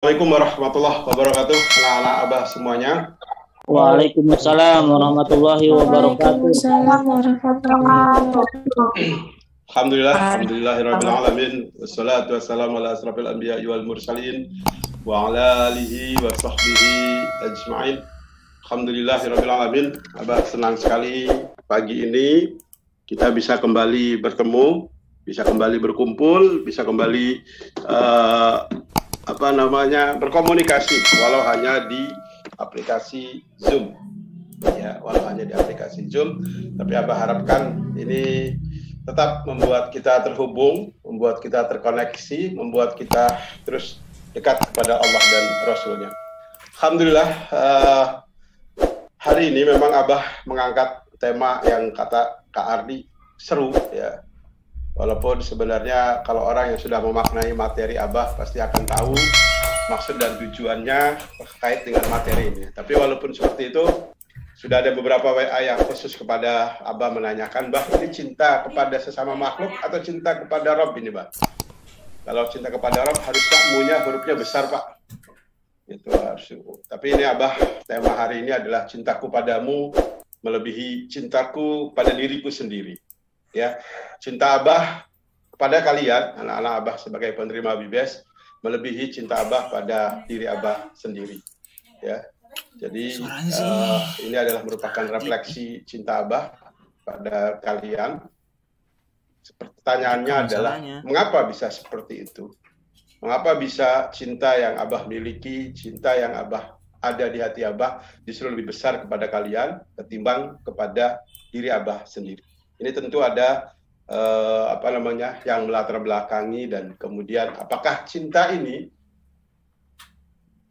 Assalamualaikum warahmatullahi wabarakatuh, anak-anak Abah semuanya. Waalaikumsalam warahmatullahi wabarakatuh. Waalaikumsalam warahmatullahi wabarakatuh. Alhamdulillahirabbil alamin. Wassalatu wassalamu ala asrofil anbiya'i wal mursalin wa ala alihi wa sahbihi ajma'in. Alhamdulillahirabbil alamin. Abah senang sekali pagi ini kita bisa kembali bertemu, bisa kembali berkumpul, bisa kembali berkomunikasi walau hanya di aplikasi Zoom. Ya, walau hanya di aplikasi Zoom, tapi Abah harapkan ini tetap membuat kita terhubung, membuat kita terkoneksi, membuat kita terus dekat kepada Allah dan Rasulnya. Alhamdulillah, hari ini memang Abah mengangkat tema yang kata Kak Ardi seru ya. Walaupun sebenarnya kalau orang yang sudah memaknai materi Abah pasti akan tahu maksud dan tujuannya terkait dengan materi ini. Tapi walaupun seperti itu, sudah ada beberapa WA yang khusus kepada Abah menanyakan, Bah, ini cinta kepada sesama makhluk atau cinta kepada Rob ini, Bah? Kalau cinta kepada Rob harusnya mu-nya hurufnya besar, Pak. Itu harus. Tapi ini Abah, tema hari ini adalah cintaku padamu melebihi cintaku pada diriku sendiri. Ya, cinta Abah kepada kalian, anak-anak Abah sebagai penerima BBS, melebihi cinta Abah pada diri Abah sendiri. Ya, jadi ini adalah merupakan refleksi cinta Abah pada kalian. Pertanyaannya adalah, mengapa bisa seperti itu? Mengapa bisa cinta yang Abah miliki, cinta yang Abah ada di hati Abah justru lebih besar kepada kalian ketimbang kepada diri Abah sendiri? Ini tentu ada yang melatar belakangi, dan kemudian apakah cinta ini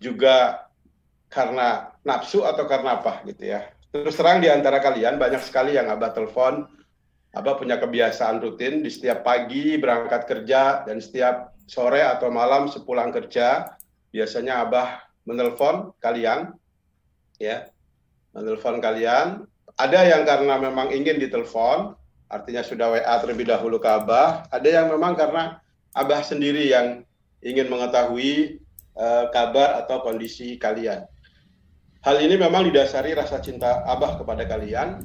juga karena nafsu atau karena apa gitu ya. Terus terang di antara kalian banyak sekali yang Abah telepon. Abah punya kebiasaan rutin di setiap pagi berangkat kerja dan setiap sore atau malam sepulang kerja biasanya Abah menelpon kalian ya. Menelpon kalian. Ada yang karena memang ingin ditelepon, artinya sudah WA terlebih dahulu ke Abah. Ada yang memang karena Abah sendiri yang ingin mengetahui kabar atau kondisi kalian. Hal ini memang didasari rasa cinta Abah kepada kalian,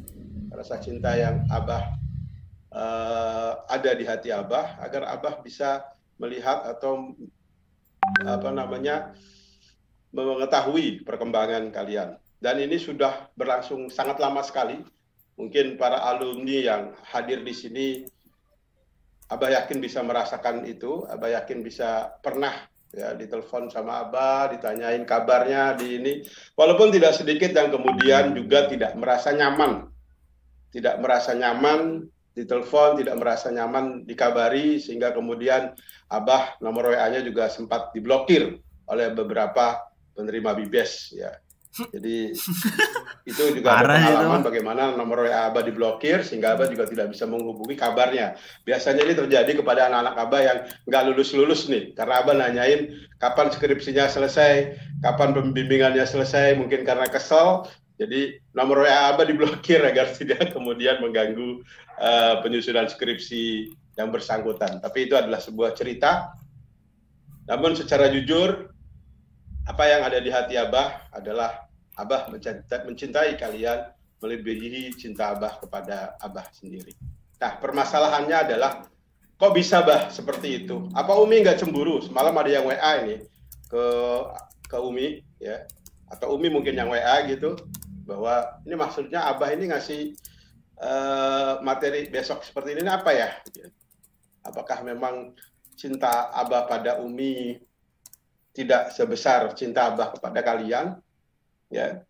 rasa cinta yang Abah ada di hati Abah, agar Abah bisa melihat atau mengetahui perkembangan kalian. Dan ini sudah berlangsung sangat lama sekali. Mungkin para alumni yang hadir di sini, Abah yakin bisa merasakan itu. Abah yakin bisa pernah ya ditelepon sama Abah, ditanyain kabarnya di ini. Walaupun tidak sedikit yang kemudian juga tidak merasa nyaman. Tidak merasa nyaman ditelepon, tidak merasa nyaman dikabari, sehingga kemudian Abah nomor WA-nya juga sempat diblokir oleh beberapa penerima BBS ya. Jadi itu juga ada pengalaman bagaimana nomor WA Abah diblokir sehingga Abah juga tidak bisa menghubungi kabarnya. Biasanya ini terjadi kepada anak-anak Abah yang nggak lulus-lulus nih, karena Abah nanyain kapan skripsinya selesai, kapan pembimbingannya selesai, mungkin karena kesel. Jadi nomor WA Abah diblokir agar tidak kemudian mengganggu penyusunan skripsi yang bersangkutan. Tapi itu adalah sebuah cerita. Namun secara jujur, apa yang ada di hati Abah adalah Abah mencintai kalian melebihi cinta Abah kepada Abah sendiri. Nah, permasalahannya adalah kok bisa Bah seperti itu? Apa Umi nggak cemburu? Semalam ada yang WA ini ke Umi ya, atau Umi mungkin yang WA gitu, bahwa ini maksudnya Abah ini ngasih materi besok seperti ini apa ya? Apakah memang cinta Abah pada Umi tidak sebesar cinta Abah kepada kalian, ya,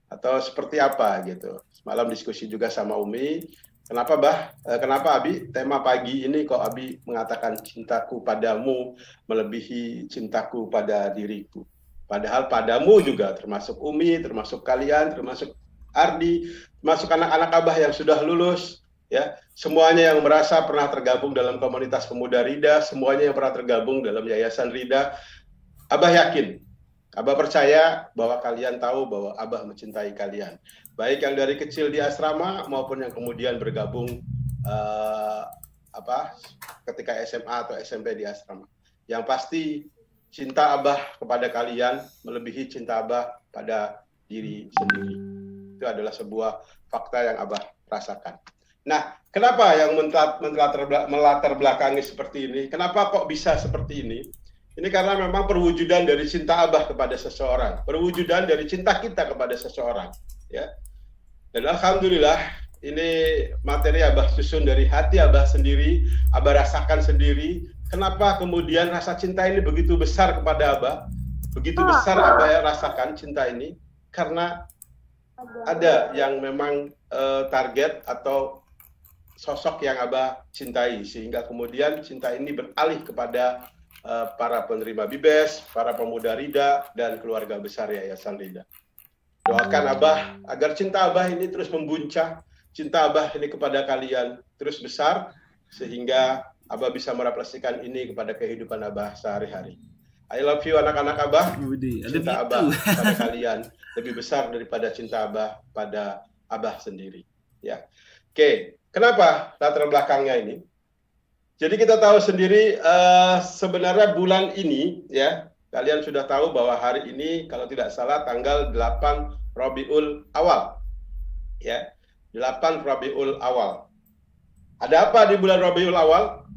atau seperti apa gitu? Semalam diskusi juga sama Umi, kenapa Bah, kenapa Abi tema pagi ini kok Abi mengatakan cintaku padamu melebihi cintaku pada diriku? Padahal padamu juga termasuk Umi, termasuk kalian, termasuk Ardi, termasuk anak-anak Abah yang sudah lulus, ya, semuanya yang merasa pernah tergabung dalam komunitas pemuda Rida, semuanya yang pernah tergabung dalam yayasan Rida. Abah yakin, Abah percaya bahwa kalian tahu bahwa Abah mencintai kalian. Baik yang dari kecil di asrama maupun yang kemudian bergabung ketika SMA atau SMP di asrama. Yang pasti cinta Abah kepada kalian melebihi cinta Abah pada diri sendiri. Itu adalah sebuah fakta yang Abah rasakan. Nah, kenapa yang melatar belakangi seperti ini? Kenapa kok bisa seperti ini? Ini karena memang perwujudan dari cinta Abah kepada seseorang, perwujudan dari cinta kita kepada seseorang, ya. Dan alhamdulillah ini materi Abah susun dari hati Abah sendiri, Abah rasakan sendiri. Kenapa kemudian rasa cinta ini begitu besar kepada Abah? Begitu besar Abah rasakan cinta ini karena ada yang memang target atau sosok yang Abah cintai, sehingga kemudian cinta ini beralih kepada para penerima Bibes, para pemuda Rida, dan keluarga besar Yayasan Rida. Doakan Abah agar cinta Abah ini terus membuncah, cinta Abah ini kepada kalian terus besar, sehingga Abah bisa merefleksikan ini kepada kehidupan Abah sehari-hari. I love you anak-anak Abah. Cinta Abah pada kalian lebih besar daripada cinta Abah pada Abah sendiri. Ya, oke. Kenapa latar belakangnya ini? Jadi kita tahu sendiri sebenarnya bulan ini, ya, kalian sudah tahu bahwa hari ini kalau tidak salah tanggal 8 Rabiul Awal, ya, 8 Rabiul Awal. Ada apa di bulan Rabiul Awal?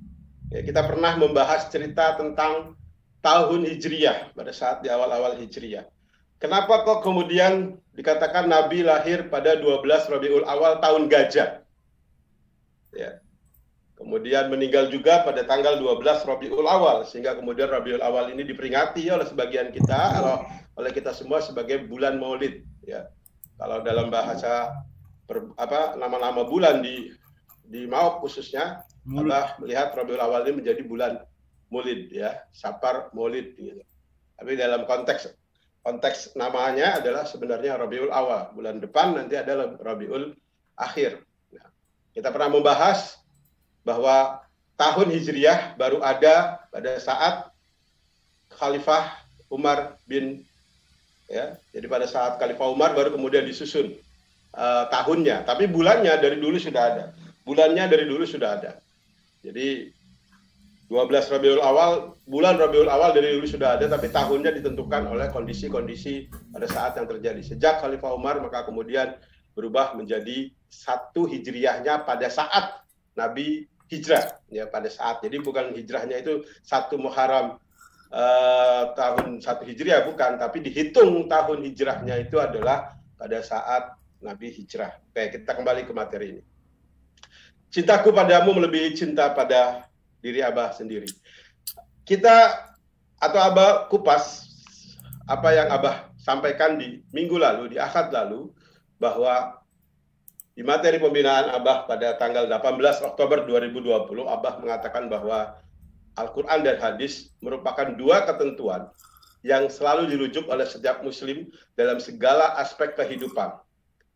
Ya, kita pernah membahas cerita tentang tahun Hijriyah pada saat di awal-awal Hijriyah. Kenapa kok kemudian dikatakan Nabi lahir pada 12 Rabiul Awal tahun gajah? Ya. Kemudian meninggal juga pada tanggal 12 Rabiul Awal, sehingga kemudian Rabiul Awal ini diperingati oleh sebagian kita, oleh kita semua sebagai bulan Maulid. Ya. Kalau dalam bahasa nama-nama bulan di Maok khususnya, Abah melihat Rabiul Awal ini menjadi bulan Maulid, ya, Sapar Maulid. Gitu. Tapi dalam konteks namanya adalah sebenarnya Rabiul Awal. Bulan depan nanti adalah Rabiul Akhir. Nah, kita pernah membahas bahwa tahun Hijriyah baru ada pada saat Khalifah Umar bin, ya, jadi pada saat Khalifah Umar baru kemudian disusun tahunnya, tapi bulannya dari dulu sudah ada. Bulannya dari dulu sudah ada. Jadi 12 Rabiul Awal, bulan Rabiul Awal dari dulu sudah ada, tapi tahunnya ditentukan oleh kondisi-kondisi pada saat yang terjadi. Sejak Khalifah Umar maka kemudian berubah menjadi 1 Hijriyahnya pada saat Nabi hijrah, ya, pada saat. Jadi bukan hijrahnya itu 1 Muharram tahun 1 Hijriah, bukan, tapi dihitung tahun hijrahnya itu adalah pada saat Nabi hijrah. Oke, kita kembali ke materi ini. Cintaku padamu melebihi cinta pada diri Abah sendiri. Kita atau Abah kupas apa yang Abah sampaikan di minggu lalu, di Ahad lalu, bahwa di materi pembinaan Abah pada tanggal 18 Oktober 2020, Abah mengatakan bahwa Al-Quran dan Hadis merupakan 2 ketentuan yang selalu dirujuk oleh setiap Muslim dalam segala aspek kehidupan.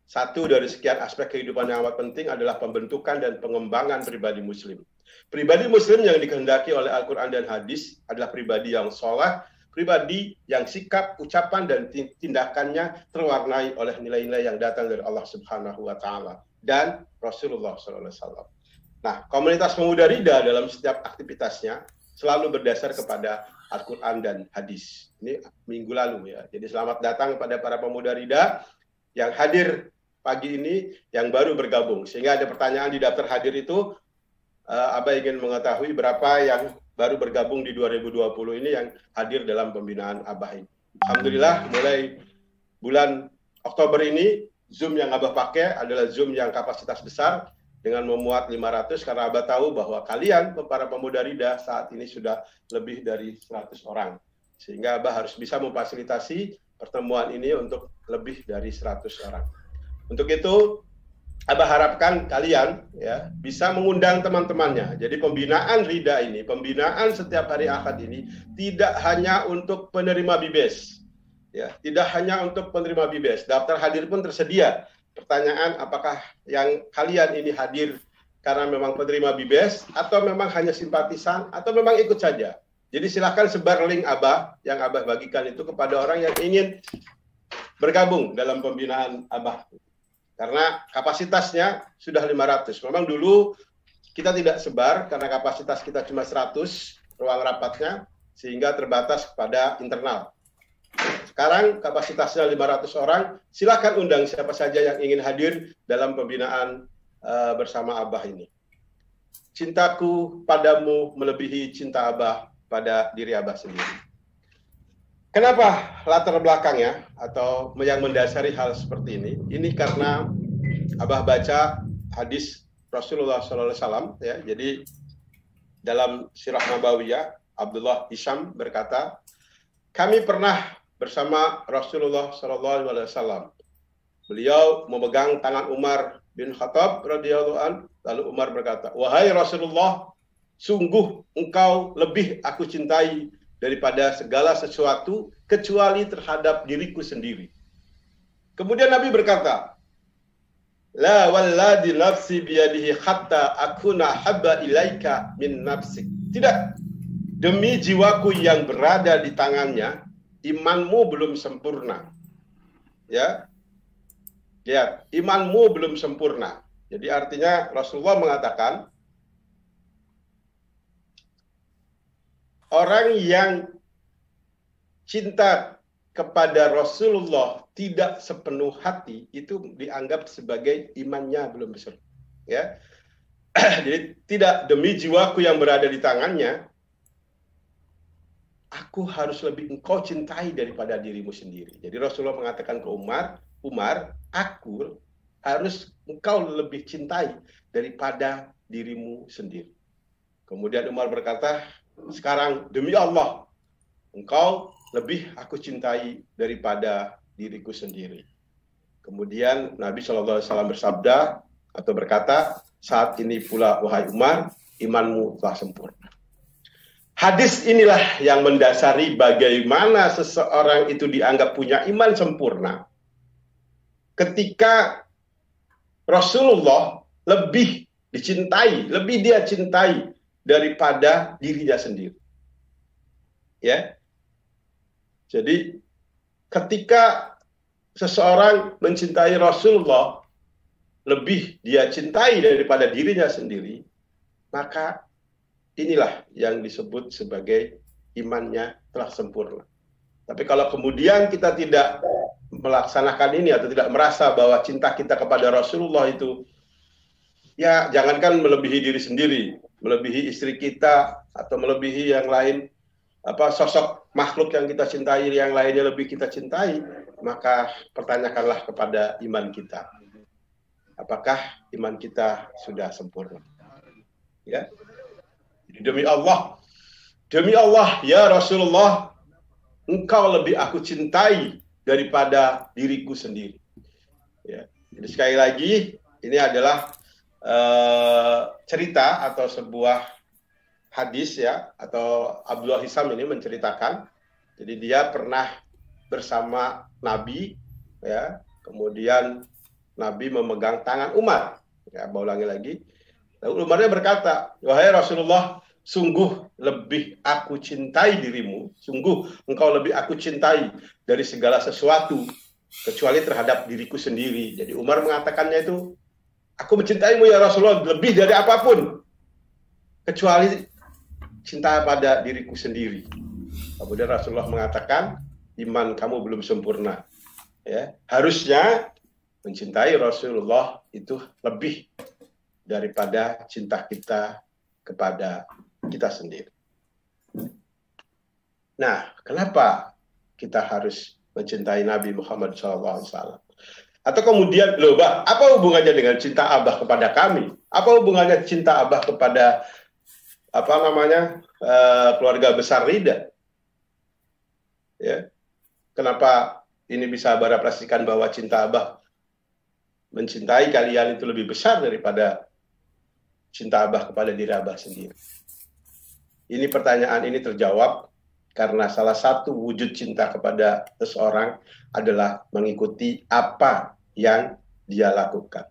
Satu dari sekian aspek kehidupan yang amat penting adalah pembentukan dan pengembangan pribadi Muslim. Pribadi Muslim yang dikehendaki oleh Al-Quran dan Hadis adalah pribadi yang soleh, pribadi yang sikap, ucapan, dan tindakannya terwarnai oleh nilai-nilai yang datang dari Allah Subhanahu wa Ta'ala dan Rasulullah SAW. Nah, komunitas pemuda Rida dalam setiap aktivitasnya selalu berdasar kepada Al-Quran dan Hadis. Ini minggu lalu, ya. Jadi selamat datang kepada para pemuda Rida yang hadir pagi ini, yang baru bergabung. Sehingga ada pertanyaan di daftar hadir itu, Abah ingin mengetahui berapa yang baru bergabung di 2020 ini yang hadir dalam pembinaan Abah ini. Alhamdulillah, mulai bulan Oktober ini, Zoom yang Abah pakai adalah Zoom yang kapasitas besar dengan memuat 500, karena Abah tahu bahwa kalian, para pemuda Rida, saat ini sudah lebih dari 100 orang. Sehingga Abah harus bisa memfasilitasi pertemuan ini untuk lebih dari 100 orang. Untuk itu, Abah harapkan kalian, ya, bisa mengundang teman-temannya. Jadi pembinaan Rida ini, pembinaan setiap hari Ahad ini tidak hanya untuk penerima Bibes, ya, tidak hanya untuk penerima Bibes. Daftar hadir pun tersedia. Pertanyaan, apakah yang kalian ini hadir karena memang penerima Bibes atau memang hanya simpatisan atau memang ikut saja. Jadi silakan sebar link Abah yang Abah bagikan itu kepada orang yang ingin bergabung dalam pembinaan Abah. Karena kapasitasnya sudah 500. Memang dulu kita tidak sebar karena kapasitas kita cuma 100 ruang rapatnya. sehingga terbatas kepada internal. Sekarang kapasitasnya 500 orang, silakan undang siapa saja yang ingin hadir dalam pembinaan bersama Abah ini. Cintaku padamu melebihi cinta Abah pada diri Abah sendiri. Kenapa latar belakangnya atau yang mendasari hal seperti ini? Ini karena Abah baca hadis Rasulullah SAW, ya. Jadi dalam Sirah Nabawiyah, Abdullah Hisham berkata, kami pernah bersama Rasulullah SAW. Beliau memegang tangan Umar bin Khattab radhiyallahu an, lalu Umar berkata, wahai Rasulullah, sungguh engkau lebih aku cintai daripada segala sesuatu kecuali terhadap diriku sendiri. Kemudian Nabi berkata, la walladhi nafsi biyadihi hatta akuna habba ilaika min nafsik. Tidak, demi jiwaku yang berada di tangannya, imanmu belum sempurna. Ya, lihat, imanmu belum sempurna. Jadi artinya Rasulullah mengatakan, orang yang cinta kepada Rasulullah tidak sepenuh hati itu dianggap sebagai imannya belum besar. Ya, jadi tidak, demi jiwaku yang berada di tangannya, aku harus lebih engkau cintai daripada dirimu sendiri. Jadi Rasulullah mengatakan ke Umar, aku harus engkau lebih cintai daripada dirimu sendiri. Kemudian Umar berkata, sekarang demi Allah, engkau lebih aku cintai daripada diriku sendiri. Kemudian Nabi SAW bersabda atau berkata, saat ini pula wahai Umar, imanmu telah sempurna. Hadis inilah yang mendasari bagaimana seseorang itu dianggap punya iman sempurna ketika Rasulullah lebih dicintai, lebih dia cintai daripada dirinya sendiri. Ya. Jadi ketika seseorang mencintai Rasulullah lebih dia cintai daripada dirinya sendiri, maka inilah yang disebut sebagai imannya telah sempurna. Tapi kalau kemudian kita tidak melaksanakan ini atau tidak merasa bahwa cinta kita kepada Rasulullah itu, ya jangankan melebihi diri sendiri, melebihi istri kita atau melebihi yang lain, sosok makhluk yang kita cintai, yang lainnya lebih kita cintai, maka pertanyakanlah kepada iman kita. Apakah iman kita sudah sempurna? Ya. Demi Allah, ya Rasulullah, engkau lebih aku cintai daripada diriku sendiri. Ya. Jadi sekali lagi, ini adalah cerita atau sebuah hadis, ya, atau Abdullah Hisham ini menceritakan. Jadi dia pernah bersama Nabi, ya, kemudian Nabi memegang tangan Umar. Ya, ulangi lagi. Lalu Umarnya berkata, wahai Rasulullah, sungguh lebih aku cintai dirimu, sungguh engkau lebih aku cintai dari segala sesuatu kecuali terhadap diriku sendiri. Jadi Umar mengatakannya itu, aku mencintaimu ya Rasulullah lebih dari apapun kecuali cinta pada diriku sendiri. Kemudian Rasulullah mengatakan, iman kamu belum sempurna. Ya, harusnya mencintai Rasulullah itu lebih daripada cinta kita kepada kita sendiri. Nah, kenapa kita harus mencintai Nabi Muhammad SAW? Atau kemudian, loh, Bah, apa hubungannya dengan cinta Abah kepada kami? Apa hubungannya cinta Abah kepada keluarga besar Rida? Ya, kenapa ini bisa Abah representasikan bahwa cinta Abah mencintai kalian itu lebih besar daripada cinta Abah kepada diri Abah sendiri? Ini pertanyaan ini terjawab karena salah satu wujud cinta kepada seseorang adalah mengikuti apa yang dia lakukan.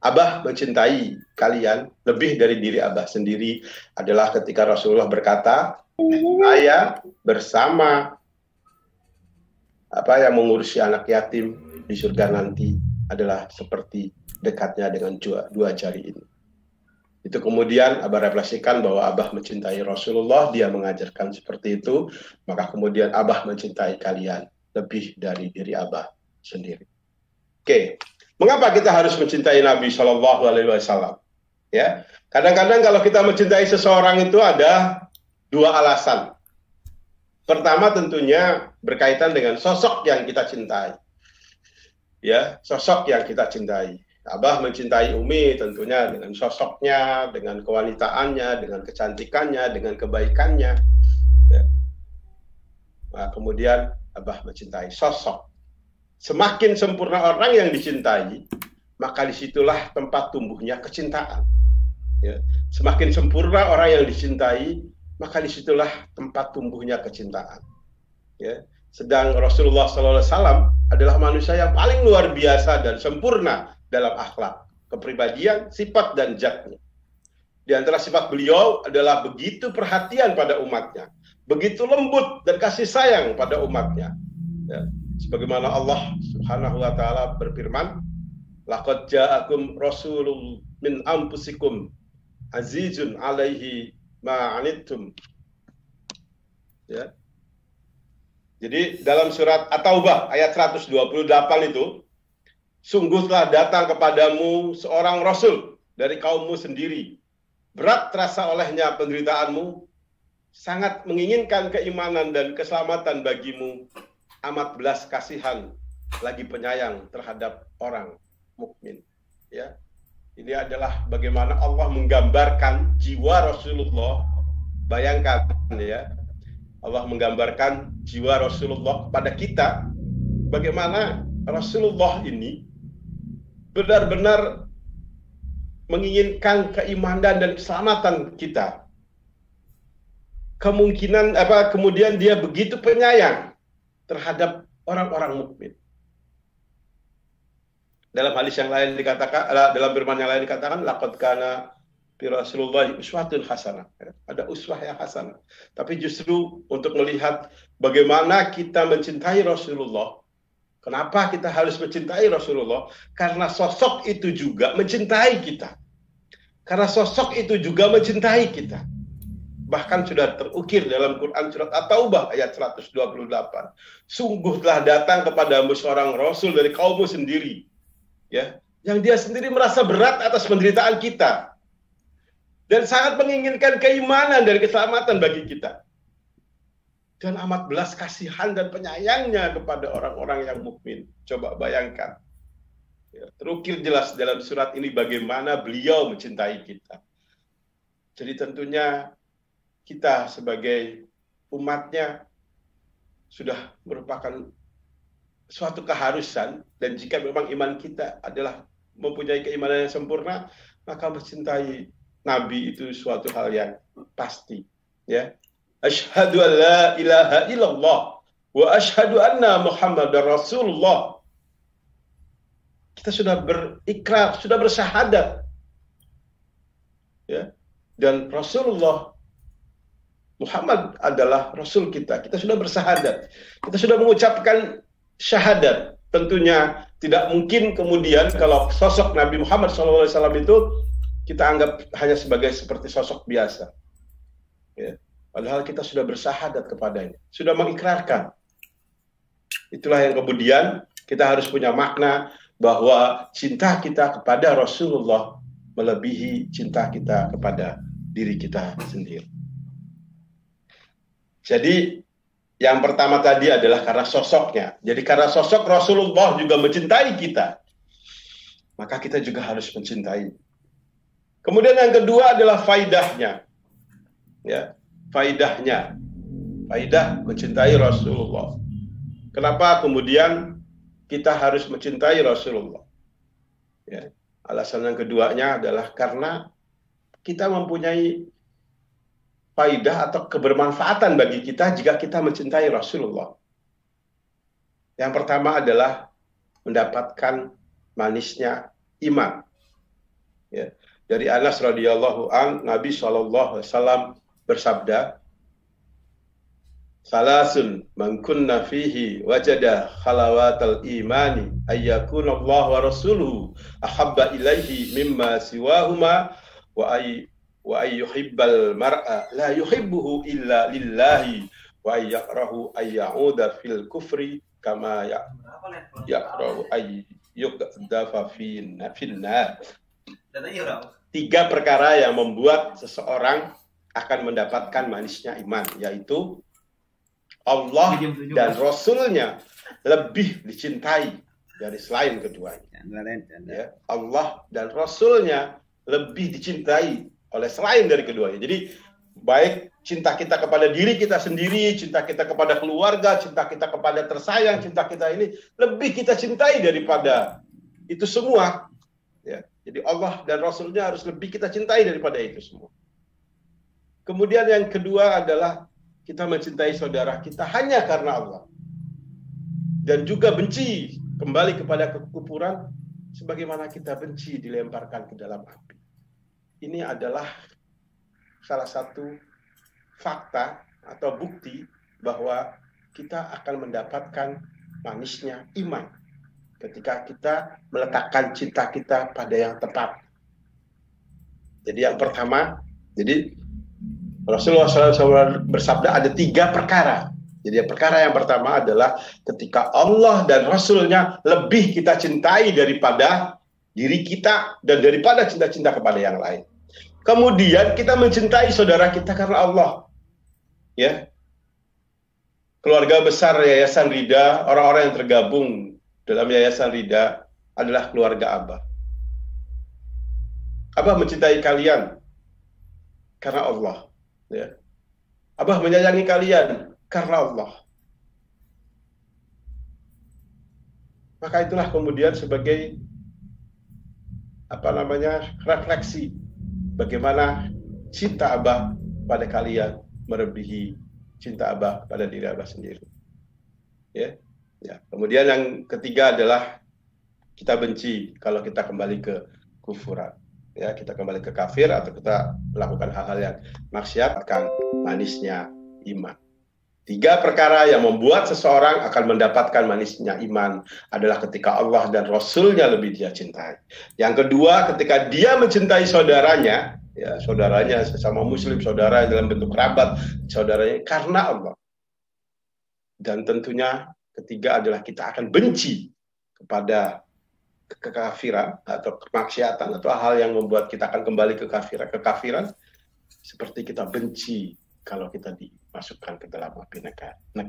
Abah mencintai kalian lebih dari diri Abah sendiri adalah ketika Rasulullah berkata, saya bersama yang mengurusi anak yatim di surga nanti adalah seperti dekatnya dengan dua jari ini. Itu kemudian Abah refleksikan bahwa Abah mencintai Rasulullah, dia mengajarkan seperti itu, maka kemudian Abah mencintai kalian lebih dari diri Abah sendiri. Oke, mengapa kita harus mencintai Nabi Shallallahu Alaihi Wasallam? Ya, kadang-kadang kalau kita mencintai seseorang itu ada dua alasan. Pertama tentunya berkaitan dengan sosok yang kita cintai. Ya, sosok yang kita cintai. Abah mencintai Umi tentunya dengan sosoknya, dengan kewanitaannya, dengan kecantikannya, dengan kebaikannya. Ya. Nah, kemudian Abah mencintai sosok. Semakin sempurna orang yang dicintai, maka disitulah tempat tumbuhnya kecintaan. Ya. Semakin sempurna orang yang dicintai, maka disitulah tempat tumbuhnya kecintaan. Ya. Sedang Rasulullah SAW adalah manusia yang paling luar biasa dan sempurna dalam akhlak, kepribadian, sifat, dan zatnya. Di antara sifat beliau adalah begitu perhatian pada umatnya, begitu lembut dan kasih sayang pada umatnya. Ya. Sebagaimana Allah Subhanahu wa Ta'ala berfirman, "Laqad ja'akum rasulun min anfusikum azizun 'alaihi ma 'anittum." Ya. Jadi dalam surat At-Taubah ayat 128 itu, sungguh telah datang kepadamu seorang rasul dari kaummu sendiri. Berat terasa olehnya penderitaanmu, sangat menginginkan keimanan dan keselamatan bagimu, amat belas kasihan, lagi penyayang terhadap orang mukmin. Ya, ini adalah bagaimana Allah menggambarkan jiwa Rasulullah. Bayangkan ya, Allah menggambarkan jiwa Rasulullah kepada kita, bagaimana Rasulullah ini benar-benar menginginkan keimanan dan keselamatan kita. Kemudian dia begitu penyayang terhadap orang-orang mukmin. Dalam hadis yang lain dikatakan, dalam firman yang lain dikatakan, laqad kana fi Rasulullah uswatun hasanah. Ada uswah yang hasanah. Tapi justru untuk melihat bagaimana kita mencintai Rasulullah. Kenapa kita harus mencintai Rasulullah? Karena sosok itu juga mencintai kita. Karena sosok itu juga mencintai kita. Bahkan sudah terukir dalam Quran surat At-Taubah ayat 128. Sungguh telah datang kepadamu seorang Rasul dari kaummu sendiri. Ya, yang dia sendiri merasa berat atas penderitaan kita. Dan sangat menginginkan keimanan dan keselamatan bagi kita. Dan amat belas kasihan dan penyayangnya kepada orang-orang yang mukmin. Coba bayangkan. Ya, terukir jelas dalam surat ini bagaimana beliau mencintai kita. Jadi tentunya kita sebagai umatnya sudah merupakan suatu keharusan, dan jika memang iman kita adalah mempunyai keimanan yang sempurna, maka mencintai Nabi itu suatu hal yang pasti. Ya. Asyhadu an la ilaha illallah wa asyhadu anna Muhammadar Rasulullah. Kita sudah berikrar, sudah bersyahadat. Ya. Dan Rasulullah Muhammad adalah Rasul kita. Kita sudah bersyahadat. Kita sudah mengucapkan syahadat. Tentunya tidak mungkin kemudian kalau sosok Nabi Muhammad SAW itu kita anggap hanya sebagai seperti sosok biasa. Ya. Padahal kita sudah bersyahadat kepadanya, sudah mengikrarkan. Itulah yang kemudian kita harus punya makna bahwa cinta kita kepada Rasulullah melebihi cinta kita kepada diri kita sendiri. Jadi yang pertama tadi adalah karena sosoknya. Jadi karena sosok Rasulullah juga mencintai kita, maka kita juga harus mencintai. Kemudian yang kedua adalah faidahnya. Ya, faidahnya. Faidah mencintai Rasulullah. Kenapa kemudian kita harus mencintai Rasulullah? Ya, alasan yang keduanya adalah karena kita mempunyai faidah atau kebermanfaatan bagi kita jika kita mencintai Rasulullah. Yang pertama adalah mendapatkan manisnya iman. Ya. Dari Anas radhiyallahu an, Nabi SAW bersabda, "Salasun man kunna fihi wajada khalawatal imani ayyakuna Allah wa rasuluhu ahabba ilaihi mimma siwahuma wa ayyuhibbal mar'a la yuhibbuhu illa lillahi wa ayyakrahu ayyauda fil kufri kama yakrahu ayyuqdafa fil nar. 3 perkara yang membuat seseorang akan mendapatkan manisnya iman, yaitu Allah dan Rasulnya lebih dicintai dari selain keduanya. Ya, Allah dan Rasulnya lebih dicintai oleh selain dari keduanya. Jadi baik cinta kita kepada diri kita sendiri, cinta kita kepada keluarga, cinta kita kepada tersayang, cinta kita ini lebih kita cintai daripada itu semua. Ya, jadi Allah dan Rasulnya harus lebih kita cintai daripada itu semua. Kemudian yang kedua adalah kita mencintai saudara kita hanya karena Allah. Dan juga benci kembali kepada kekufuran sebagaimana kita benci dilemparkan ke dalam api. Ini adalah salah satu fakta atau bukti bahwa kita akan mendapatkan manisnya iman ketika kita meletakkan cinta kita pada yang tepat. Jadi yang pertama, jadi Rasulullah SAW bersabda ada 3 perkara. Jadi perkara yang pertama adalah ketika Allah dan Rasulnya lebih kita cintai daripada diri kita dan daripada cinta-cinta kepada yang lain. Kemudian kita mencintai saudara kita karena Allah. Ya. Keluarga besar Yayasan Rida, orang-orang yang tergabung dalam Yayasan Rida adalah keluarga Abah. Abah mencintai kalian karena Allah. Ya. Abah menyayangi kalian karena Allah. Maka itulah kemudian sebagai refleksi bagaimana cinta Abah pada kalian melebihi cinta Abah pada diri Abah sendiri. Ya. Ya. Kemudian yang ketiga adalah kita benci kalau kita kembali ke kufuran. Ya, kita kembali ke kafir atau kita melakukan hal-hal yang maksiat akan manisnya iman. 3 perkara yang membuat seseorang akan mendapatkan manisnya iman adalah ketika Allah dan Rasulnya lebih dia cintai. Yang kedua, ketika dia mencintai saudaranya, ya saudaranya sesama muslim, saudara dalam bentuk kerabat, saudaranya karena Allah. Dan tentunya ketiga adalah kita akan benci kepada kekafiran atau kemaksiatan atau hal yang membuat kita akan kembali ke kekafiran seperti kita benci kalau kita dimasukkan ke dalam api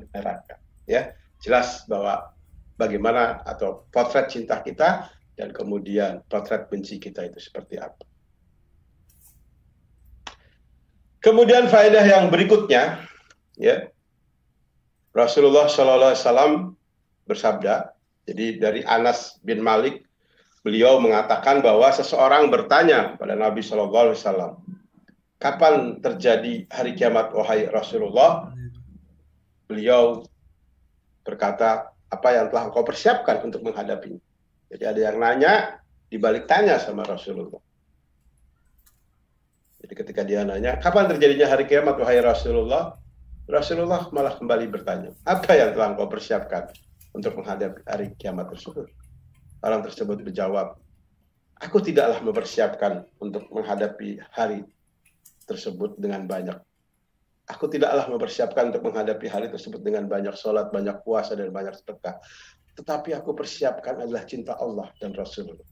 neraka. Ya, jelas bahwa bagaimana atau potret cinta kita dan kemudian potret benci kita itu seperti apa. Kemudian faedah yang berikutnya, ya, Rasulullah SAW bersabda, jadi dari Anas bin Malik, beliau mengatakan bahwa seseorang bertanya kepada Nabi SAW, kapan terjadi hari kiamat wahai Rasulullah? Beliau berkata, apa yang telah engkau persiapkan untuk menghadapinya? Jadi ada yang nanya, dibalik tanya sama Rasulullah. Jadi ketika dia nanya, kapan terjadinya hari kiamat wahai Rasulullah? Rasulullah malah kembali bertanya, apa yang telah engkau persiapkan untuk menghadapi hari kiamat tersebut? Orang tersebut menjawab, aku tidaklah mempersiapkan untuk menghadapi hari tersebut dengan banyak. Aku tidaklah mempersiapkan untuk menghadapi hari tersebut dengan banyak sholat, banyak puasa, dan banyak sedekah. Tetapi aku persiapkan adalah cinta Allah dan Rasulullah.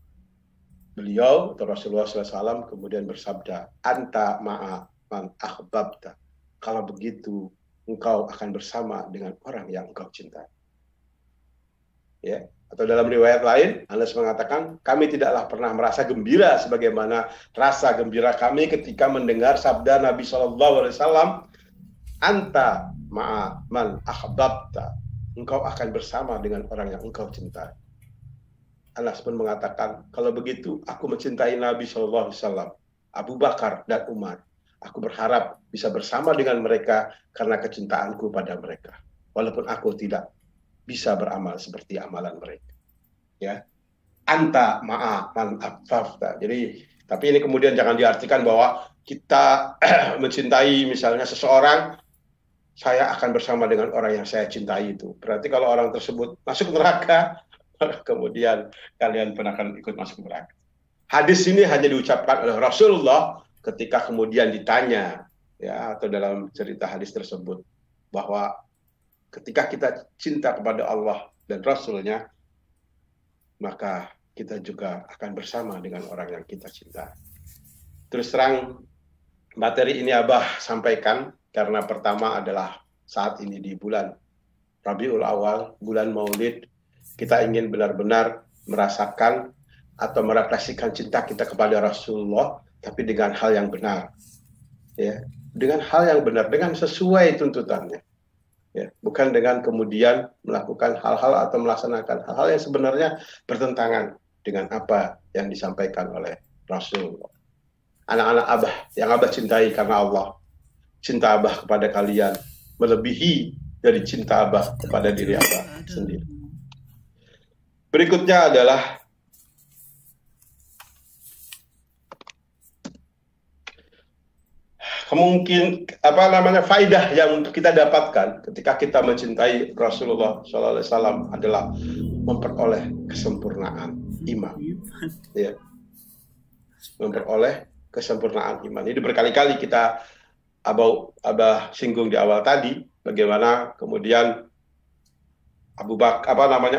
Beliau atau Rasulullah SAW kemudian bersabda, anta ma'a man ahbabta. Kalau begitu, engkau akan bersama dengan orang yang engkau cintai. Ya. Atau dalam riwayat lain, Anas mengatakan, kami tidaklah pernah merasa gembira sebagaimana rasa gembira kami ketika mendengar sabda Nabi SAW, anta ma'a man ahbabta. Engkau akan bersama dengan orang yang engkau cintai. Anas pun mengatakan, kalau begitu aku mencintai Nabi SAW, Abu Bakar dan Umar. Aku berharap bisa bersama dengan mereka karena kecintaanku pada mereka. Walaupun aku tidak bisa beramal seperti amalan mereka. Ya. Anta ma'a man ahbabta. Jadi, tapi ini kemudian jangan diartikan bahwa kita mencintai misalnya seseorang, saya akan bersama dengan orang yang saya cintai itu. Berarti kalau orang tersebut masuk neraka, kemudian kalian pun akan ikut masuk neraka. Hadis ini hanya diucapkan oleh Rasulullah ketika kemudian ditanya, ya, atau dalam cerita hadis tersebut, bahwa ketika kita cinta kepada Allah dan Rasul-Nya, maka kita juga akan bersama dengan orang yang kita cinta. Terus terang, materi ini Abah sampaikan karena pertama adalah saat ini di bulan Rabiul Awal, bulan Maulid, kita ingin benar-benar merasakan atau merefleksikan cinta kita kepada Rasulullah, tapi dengan hal yang benar, ya, dengan hal yang benar, dengan sesuai tuntutannya, ya, bukan dengan kemudian melakukan hal-hal atau melaksanakan hal-hal yang sebenarnya bertentangan dengan apa yang disampaikan oleh Rasulullah. Anak-anak Abah yang Abah cintai karena Allah, cinta Abah kepada kalian melebihi dari cinta Abah kepada diri Abah sendiri. Berikutnya adalah kemungkin faidah yang kita dapatkan ketika kita mencintai Rasulullah SAW adalah memperoleh kesempurnaan iman, ya, memperoleh kesempurnaan iman. Ini berkali-kali kita Abah singgung di awal tadi, bagaimana kemudian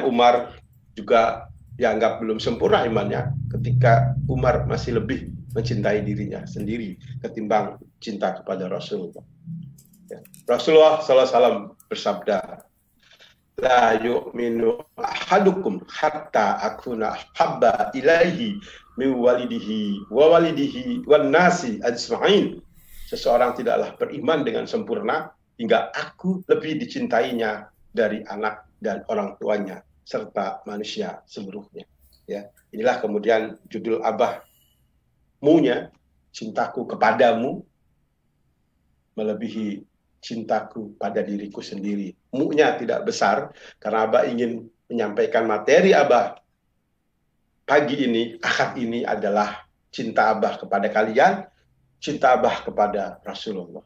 Umar juga dianggap belum sempurna imannya ketika Umar masih lebih mencintai dirinya sendiri ketimbang cinta kepada Rasulullah. Ya. Rasulullah SAW bersabda, la yu'minu ahadukum hatta akuna habba ilaihi min walidihi wa walidihi wan nasi ajma'in. Seseorang tidaklah beriman dengan sempurna hingga aku lebih dicintainya dari anak dan orang tuanya serta manusia seluruhnya. Ya, inilah kemudian judul Abah Mu-nya, cintaku kepadamu melebihi cintaku pada diriku sendiri. Mu-nya tidak besar karena Abah ingin menyampaikan materi Abah pagi ini, Ahad ini adalah cinta Abah kepada kalian, cinta Abah kepada Rasulullah.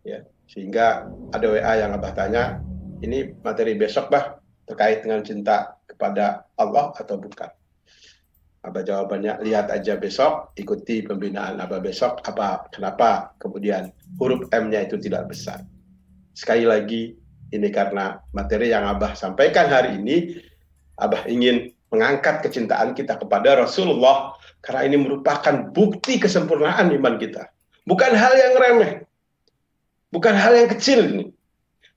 Ya, sehingga ada WA yang Abah tanya, ini materi besok Bah terkait dengan cinta kepada Allah atau bukan? Abah jawabannya, lihat aja besok, ikuti pembinaan Abah besok, kenapa kemudian huruf M-nya itu tidak besar. Sekali lagi, ini karena materi yang Abah sampaikan hari ini, Abah ingin mengangkat kecintaan kita kepada Rasulullah, karena ini merupakan bukti kesempurnaan iman kita. Bukan hal yang remeh, bukan hal yang kecil ini.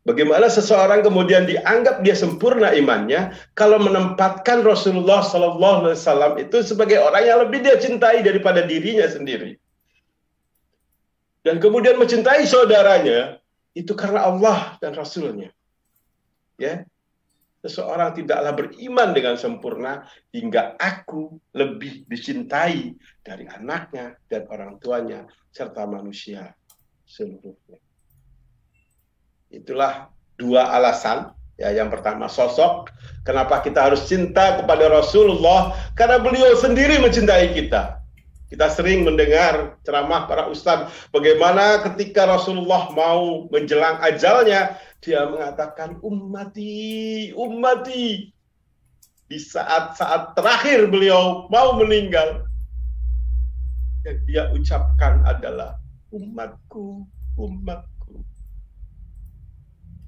Bagaimana seseorang kemudian dianggap dia sempurna imannya kalau menempatkan Rasulullah SAW itu sebagai orang yang lebih dia cintai daripada dirinya sendiri. Dan kemudian mencintai saudaranya itu karena Allah dan Rasulnya. Ya, seseorang tidaklah beriman dengan sempurna hingga aku lebih dicintai dari anaknya dan orang tuanya serta manusia seluruhnya. Itulah dua alasan. Ya, yang pertama sosok, kenapa kita harus cinta kepada Rasulullah, karena beliau sendiri mencintai kita. Kita sering mendengar ceramah para ustadz, bagaimana ketika Rasulullah mau menjelang ajalnya, dia mengatakan ummati, ummati. Di saat-saat terakhir beliau mau meninggal, yang dia ucapkan adalah umatku, umatku.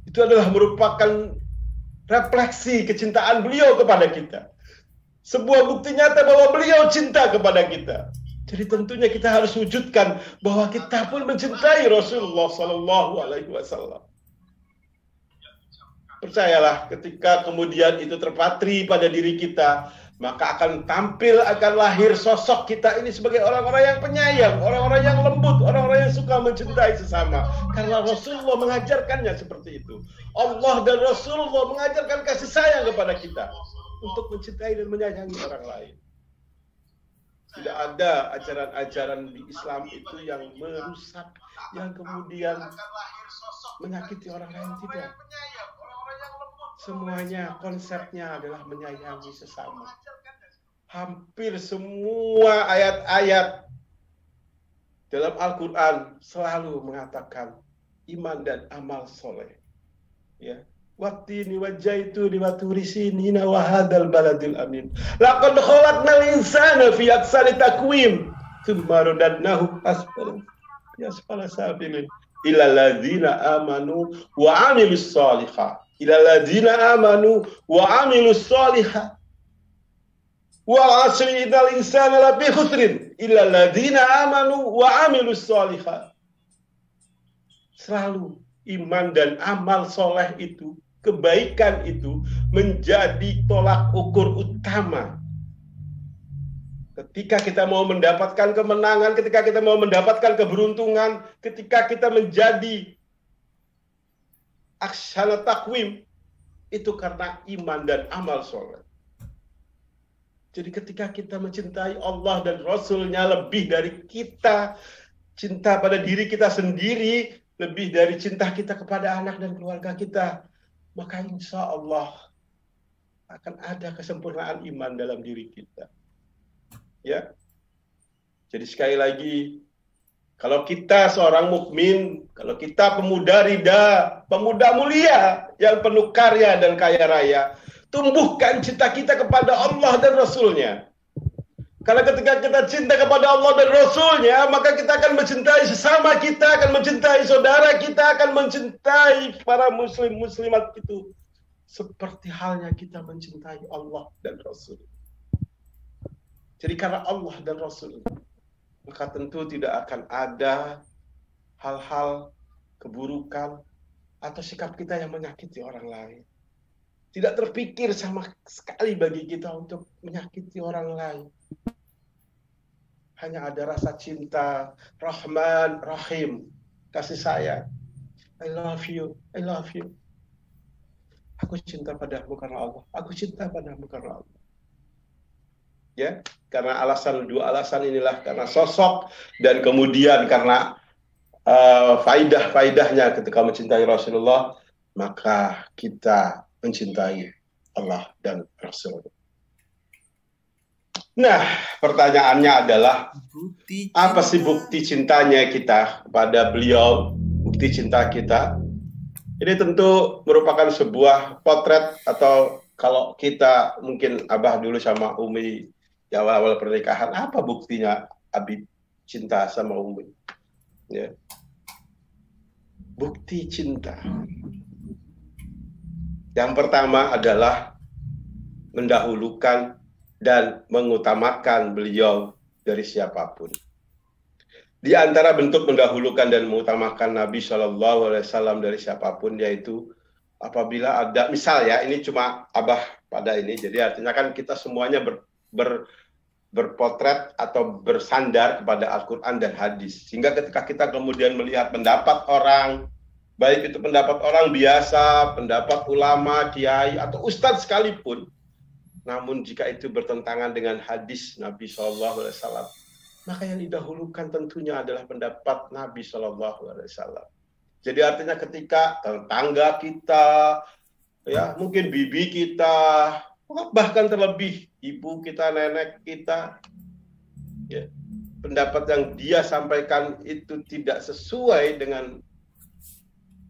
Itu adalah merupakan refleksi kecintaan beliau kepada kita. Sebuah bukti nyata bahwa beliau cinta kepada kita. Jadi tentunya kita harus wujudkan bahwa kita pun mencintai Rasulullah SAW. Percayalah, ketika kemudian itu terpatri pada diri kita, maka akan tampil, akan lahir sosok kita ini sebagai orang-orang yang penyayang, orang-orang yang lembut, orang-orang yang suka mencintai sesama. Karena Rasulullah mengajarkannya seperti itu. Allah dan Rasulullah mengajarkan kasih sayang kepada kita untuk mencintai dan menyayangi orang lain. Tidak ada ajaran-ajaran di Islam itu yang merusak, yang kemudian menyakiti orang lain, tidak. Semuanya konsepnya adalah menyayangi sesama. Hampir semua ayat-ayat dalam Al-Quran selalu mengatakan iman dan amal soleh. Ya, wattini wajaituni wa turisinina wa hadzal baladil amin. Laqad khalaqnal insana fi ahsani taqwim. tsumma radadnahu asfala safilin illa alladzina amanu wa amilus shalihat illa alladzina amanu wa amilus shalihat wal 'asri innal insana lafi khusrin illa alladzina amanu wa amilus shalihat. Selalu iman dan amal soleh itu, kebaikan itu menjadi tolak ukur utama. Ketika kita mau mendapatkan kemenangan, ketika kita mau mendapatkan keberuntungan, ketika kita menjadi aksana takwim, itu karena iman dan amal soleh. Jadi ketika kita mencintai Allah dan Rasul-Nya lebih dari kita cinta pada diri kita sendiri, lebih dari cinta kita kepada anak dan keluarga kita, maka insya Allah akan ada kesempurnaan iman dalam diri kita. Ya, jadi sekali lagi, kalau kita seorang mukmin, kalau kita pemuda rida, pemuda mulia yang penuh karya dan kaya raya, tumbuhkan cinta kita kepada Allah dan Rasul-Nya. Karena ketika kita cinta kepada Allah dan Rasul-Nya, maka kita akan mencintai sesama kita, akan mencintai saudara kita, akan mencintai para muslim-muslimat itu. Seperti halnya kita mencintai Allah dan Rasul. Jadi karena Allah dan Rasul, maka tentu tidak akan ada hal-hal keburukan atau sikap kita yang menyakiti orang lain. Tidak terpikir sama sekali bagi kita untuk menyakiti orang lain. Hanya ada rasa cinta, Rahman, Rahim, kasih sayang. I love you, I love you. Aku cinta padamu karena Allah. Aku cinta padamu karena Allah. Ya, karena dua alasan inilah, karena sosok dan kemudian karena faidah-faidahnya ketika mencintai Rasulullah, maka kita mencintai Allah dan Rasul. Nah, pertanyaannya adalah apa sih bukti cintanya kita kepada beliau, bukti cinta kita? Ini tentu merupakan sebuah potret, atau kalau kita mungkin Abah dulu sama Umi di awal-awal pernikahan, apa buktinya Abi cinta sama Umi? Ya. Bukti cinta. Yang pertama adalah mendahulukan dan mengutamakan beliau dari siapapun. Di antara bentuk mendahulukan dan mengutamakan Nabi Shallallahu Alaihi Wasallam dari siapapun, yaitu apabila ada, misal ya, ini cuma Abah pada ini, jadi artinya kan kita semuanya berpotret atau bersandar kepada Al-Quran dan hadis. Sehingga ketika kita kemudian melihat pendapat orang, baik itu pendapat orang biasa, pendapat ulama, kiai, atau ustadz sekalipun, namun jika itu bertentangan dengan hadis Nabi SAW, maka yang didahulukan tentunya adalah pendapat Nabi SAW. Jadi artinya ketika tetangga kita, ya mungkin bibi kita, bahkan terlebih ibu kita, nenek kita, ya, pendapat yang dia sampaikan itu tidak sesuai dengan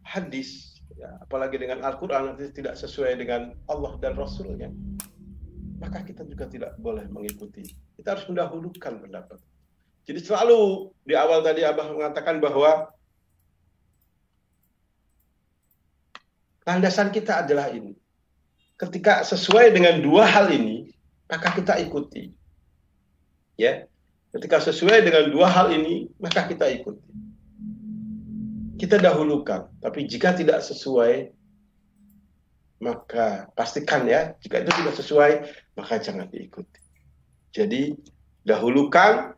hadis, ya, apalagi dengan Al-Quran, tidak sesuai dengan Allah dan Rasul-Nya, maka kita juga tidak boleh mengikuti. Kita harus mendahulukan pendapat. Jadi selalu di awal tadi Abah mengatakan bahwa landasan kita adalah ini. Ketika sesuai dengan dua hal ini, maka kita ikuti. Ya, ketika sesuai dengan dua hal ini, maka kita ikuti. Kita dahulukan. Tapi jika tidak sesuai, maka pastikan ya, jika itu tidak sesuai, maka jangan diikuti. Jadi dahulukan,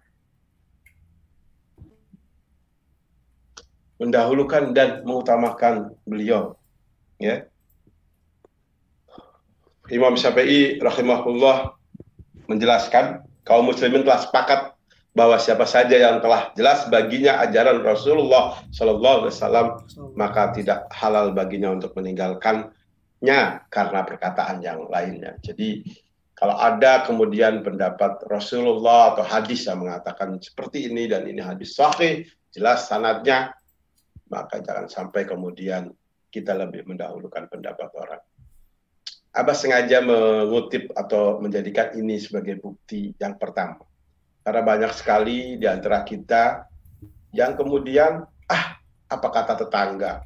mendahulukan dan mengutamakan beliau. Ya. Imam Syafi'i rahimahullah menjelaskan, kaum muslimin telah sepakat bahwa siapa saja yang telah jelas baginya ajaran Rasulullah Sallallahu Alaihi Wasallam, maka tidak halal baginya untuk meninggalkannya karena perkataan yang lainnya. Jadi kalau ada kemudian pendapat Rasulullah atau hadis yang mengatakan seperti ini dan ini hadis sahih, jelas sanadnya, maka jangan sampai kemudian kita lebih mendahulukan pendapat orang. Abah sengaja mengutip atau menjadikan ini sebagai bukti yang pertama. Karena banyak sekali di antara kita yang kemudian, apa kata tetangga,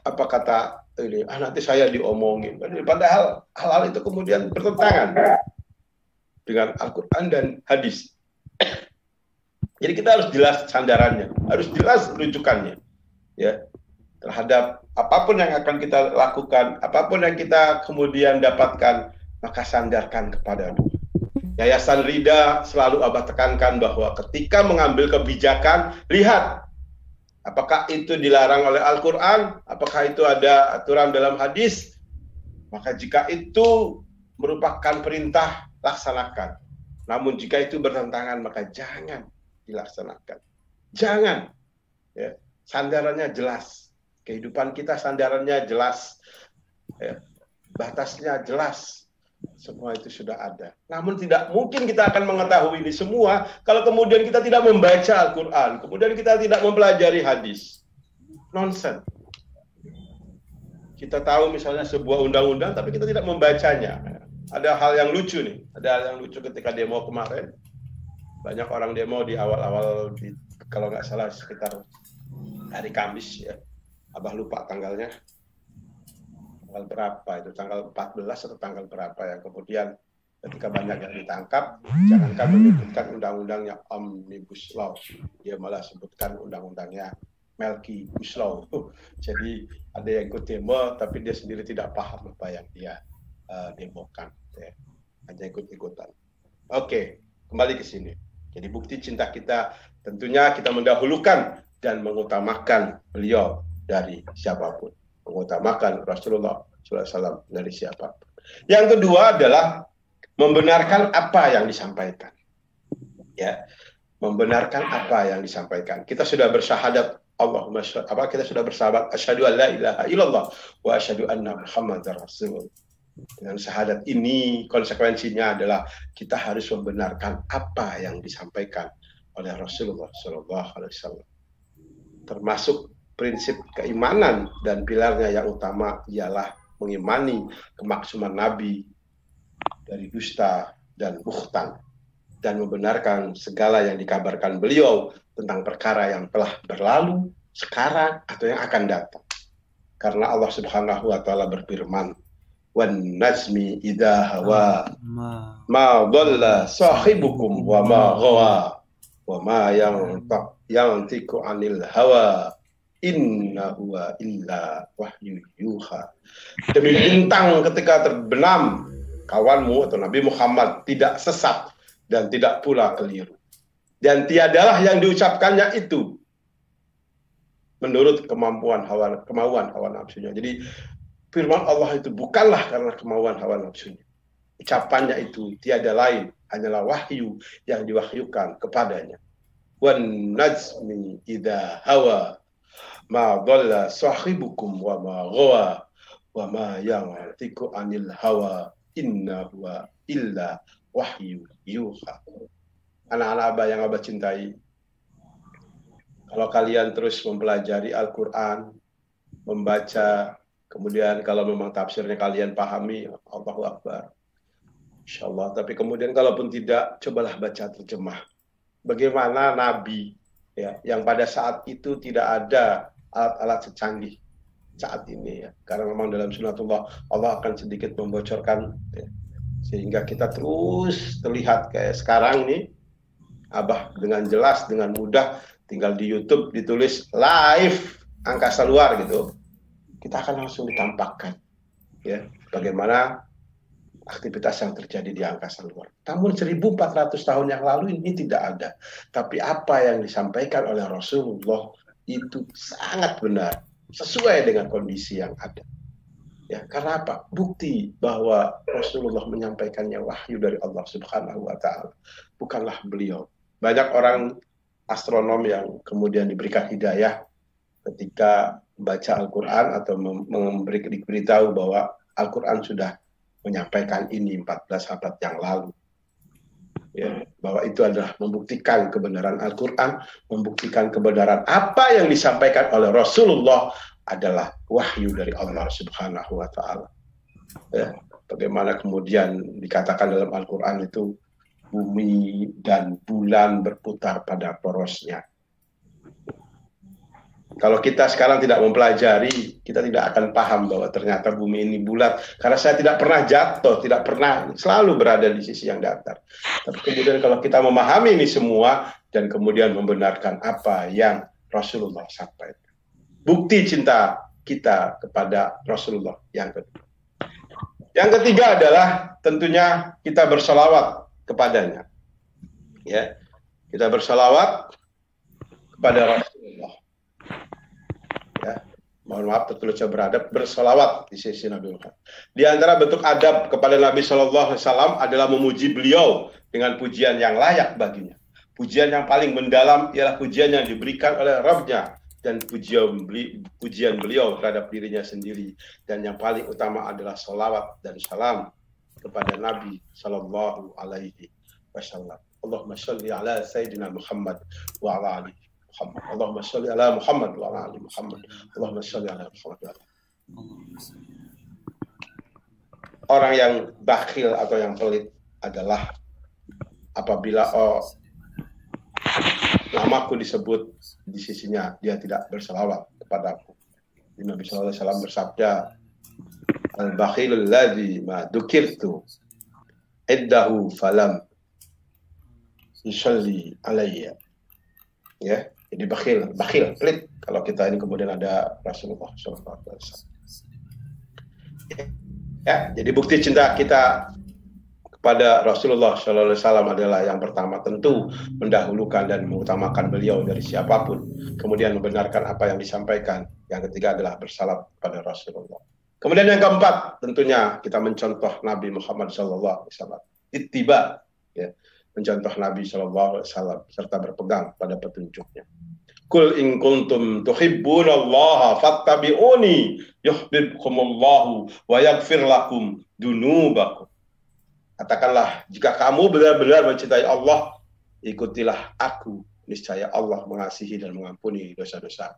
apa kata ini, nanti saya diomongin. Padahal hal-hal itu kemudian bertentangan dengan Al-Quran dan hadis. Jadi kita harus jelas sandarannya, harus jelas rujukannya, ya, terhadap apapun yang akan kita lakukan, apapun yang kita kemudian dapatkan, maka sandarkan kepada Allah. Yayasan Rida selalu Abah tekankan bahwa ketika mengambil kebijakan, lihat apakah itu dilarang oleh Al-Quran, apakah itu ada aturan dalam hadis. Maka jika itu merupakan perintah, laksanakan. Namun jika itu bertentangan, maka jangan dilaksanakan. Jangan. Ya, sandarannya jelas. Kehidupan kita sandarannya jelas. Ya, batasnya jelas. Semua itu sudah ada. Namun tidak mungkin kita akan mengetahui ini semua kalau kemudian kita tidak membaca Al-Quran, kemudian kita tidak mempelajari hadis. Nonsense. Kita tahu misalnya sebuah undang-undang, tapi kita tidak membacanya. Ada hal yang lucu nih. Ada hal yang lucu ketika demo kemarin. Banyak orang demo di awal-awal, kalau nggak salah sekitar hari Kamis ya. Abah lupa tanggalnya. Tanggal berapa itu, tanggal 14 atau tanggal berapa yang kemudian ketika banyak yang ditangkap, jangankan menyebutkan undang-undangnya Omnibus Law, dia malah sebutkan undang-undangnya Melki Law. Jadi ada yang ikut demo tapi dia sendiri tidak paham apa yang dia demokan, ya. Hanya ikut-ikutan. Oke, kembali ke sini. Jadi bukti cinta kita tentunya kita mendahulukan dan mengutamakan beliau dari siapapun. Mengutamakan Rasulullah SAW dari siapa. Yang kedua adalah membenarkan apa yang disampaikan. Ya, membenarkan apa yang disampaikan. Kita sudah bersyahadat kita sudah bersahabat asyhadu an la ilaha illallah wa asyhadu anna Muhammadar Rasul. Dengan syahadat ini konsekuensinya adalah kita harus membenarkan apa yang disampaikan oleh Rasulullah SAW. Termasuk prinsip keimanan dan pilarnya yang utama ialah mengimani kemaksuman Nabi dari dusta dan buhtan dan membenarkan segala yang dikabarkan beliau tentang perkara yang telah berlalu, sekarang atau yang akan datang. Karena Allah Subhanahu wa taala berfirman, "Wan najmi idza hawa ma dhalla sahibukum wa ma ghawa wa ma yantiqu anil hawa inna huwa illa wahyu yuha." Demi bintang ketika terbenam, kawanmu atau Nabi Muhammad tidak sesat dan tidak pula keliru. Dan tiadalah yang diucapkannya itu menurut kemauan hawa nafsunya. Jadi firman Allah itu bukanlah karena kemauan hawa nafsunya. Ucapannya itu tiada lain, hanyalah wahyu yang diwahyukan kepadanya. Wan najmi idza hawa ma dhalla sahibukum wa ma ghawa wa ma yantiqu anil hawa inna huwa illa wahyu yuha. Anak-anak Abah yang Abah cintai, kalau kalian terus mempelajari Al-Quran, membaca, kemudian kalau memang tafsirnya kalian pahami, Allahu Akbar, insyaallah. Tapi kemudian kalaupun tidak, cobalah baca terjemah. Bagaimana Nabi ya, yang pada saat itu tidak ada alat-alat secanggih saat ini ya, karena memang dalam sunatullah Allah akan sedikit membocorkan ya, sehingga kita terus terlihat kayak sekarang nih Abah dengan jelas, dengan mudah, tinggal di YouTube ditulis live angkasa luar gitu, kita akan langsung ditampakkan ya bagaimana aktivitas yang terjadi di angkasa luar. Namun 1400 tahun yang lalu ini tidak ada, tapi apa yang disampaikan oleh Rasulullah itu sangat benar, sesuai dengan kondisi yang ada. Ya, karena apa? Bukti bahwa Rasulullah menyampaikannya wahyu dari Allah Subhanahu wa taala, bukanlah beliau. Banyak orang astronom yang kemudian diberikan hidayah ketika membaca Al-Quran atau diberitahu bahwa Al-Quran sudah menyampaikan ini 14 abad yang lalu. Ya, bahwa itu adalah membuktikan kebenaran Al-Quran, membuktikan kebenaran apa yang disampaikan oleh Rasulullah adalah wahyu dari Allah Subhanahu wa taala. Ya, bagaimana kemudian dikatakan dalam Al-Quran itu bumi dan bulan berputar pada porosnya. Kalau kita sekarang tidak mempelajari, kita tidak akan paham bahwa ternyata bumi ini bulat. Karena saya tidak pernah jatuh, tidak pernah, selalu berada di sisi yang datar. Tapi kemudian kalau kita memahami ini semua, dan kemudian membenarkan apa yang Rasulullah sampaikan. Bukti cinta kita kepada Rasulullah yang kedua. Yang ketiga adalah tentunya kita bersalawat kepadanya. Ya, kita bersalawat kepada Rasulullah. Ya, mohon maaf tertulisnya beradab, bersalawat di sisi Nabi Muhammad. Di antara bentuk adab kepada Nabi Shallallahu Alaihi Wasallam adalah memuji beliau dengan pujian yang layak baginya. Pujian yang paling mendalam ialah pujian yang diberikan oleh Rabb-Nya dan pujian beliau terhadap dirinya sendiri. Dan yang paling utama adalah salawat dan salam kepada Nabi Shallallahu Alaihi Wasallam. Allahumma sholli ala Sayyidina Muhammad wa ala alihi Muhammad. Allahumma sholli ala Muhammad wa ala ali Muhammad. Allahumma sholli ala Muhammad wa ala. Orang yang bakhil atau yang pelit adalah apabila namaku disebut di sisinya, dia tidak berselawat kepadaku. Nabi sallallahu alaihi wasallam bersabda, "Al-bakhilul ladzi ma dzukirtu iddahu falam yusalli alayya." Ya, jadi bakhil, pelit. Kalau kita ini kemudian ada Rasulullah SAW. Ya, jadi bukti cinta kita kepada Rasulullah SAW adalah yang pertama tentu mendahulukan dan mengutamakan beliau dari siapapun. Kemudian membenarkan apa yang disampaikan. Yang ketiga adalah bersalat kepada Rasulullah. Kemudian yang keempat tentunya kita mencontoh Nabi Muhammad SAW. Ittiba, ya. Mencontoh Nabi SAW serta berpegang pada petunjuknya. Kul in kuntum tuhibbunallaha fattabi'uni yuhibbukumullahu wa yaghfir lakum dunubakum. Katakanlah, jika kamu benar-benar mencintai Allah, ikutilah aku, niscaya Allah mengasihi dan mengampuni dosa-dosa.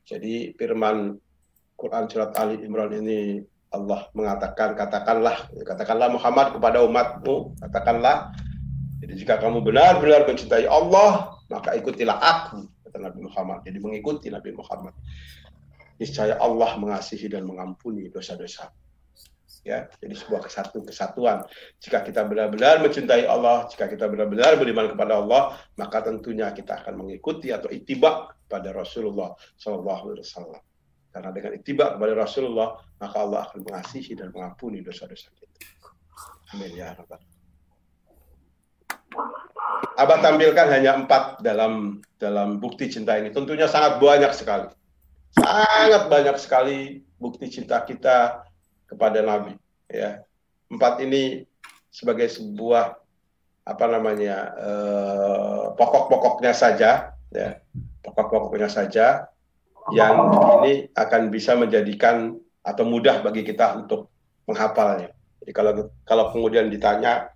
Jadi firman Quran surat Ali Imran ini Allah mengatakan, katakanlah Muhammad kepada umatmu, katakanlah, jadi jika kamu benar-benar mencintai Allah, maka ikutilah aku, kata Nabi Muhammad. Jadi mengikuti Nabi Muhammad. Niscaya Allah mengasihi dan mengampuni dosa-dosa. Ya, jadi sebuah kesatuan. Jika kita benar-benar mencintai Allah, jika kita benar-benar beriman kepada Allah, maka tentunya kita akan mengikuti atau ittiba pada Rasulullah SAW. Karena dengan ittiba kepada Rasulullah, maka Allah akan mengasihi dan mengampuni dosa-dosa kita. Amin ya rabbal. Abah tampilkan hanya 4 dalam bukti cinta ini. Tentunya sangat banyak sekali. Sangat banyak sekali bukti cinta kita kepada Nabi. Ya. 4 ini sebagai sebuah pokok-pokoknya saja. Ya. Pokok-pokoknya saja yang ini akan bisa menjadikan atau mudah bagi kita untuk menghafalnya. Jadi kalau kemudian ditanya,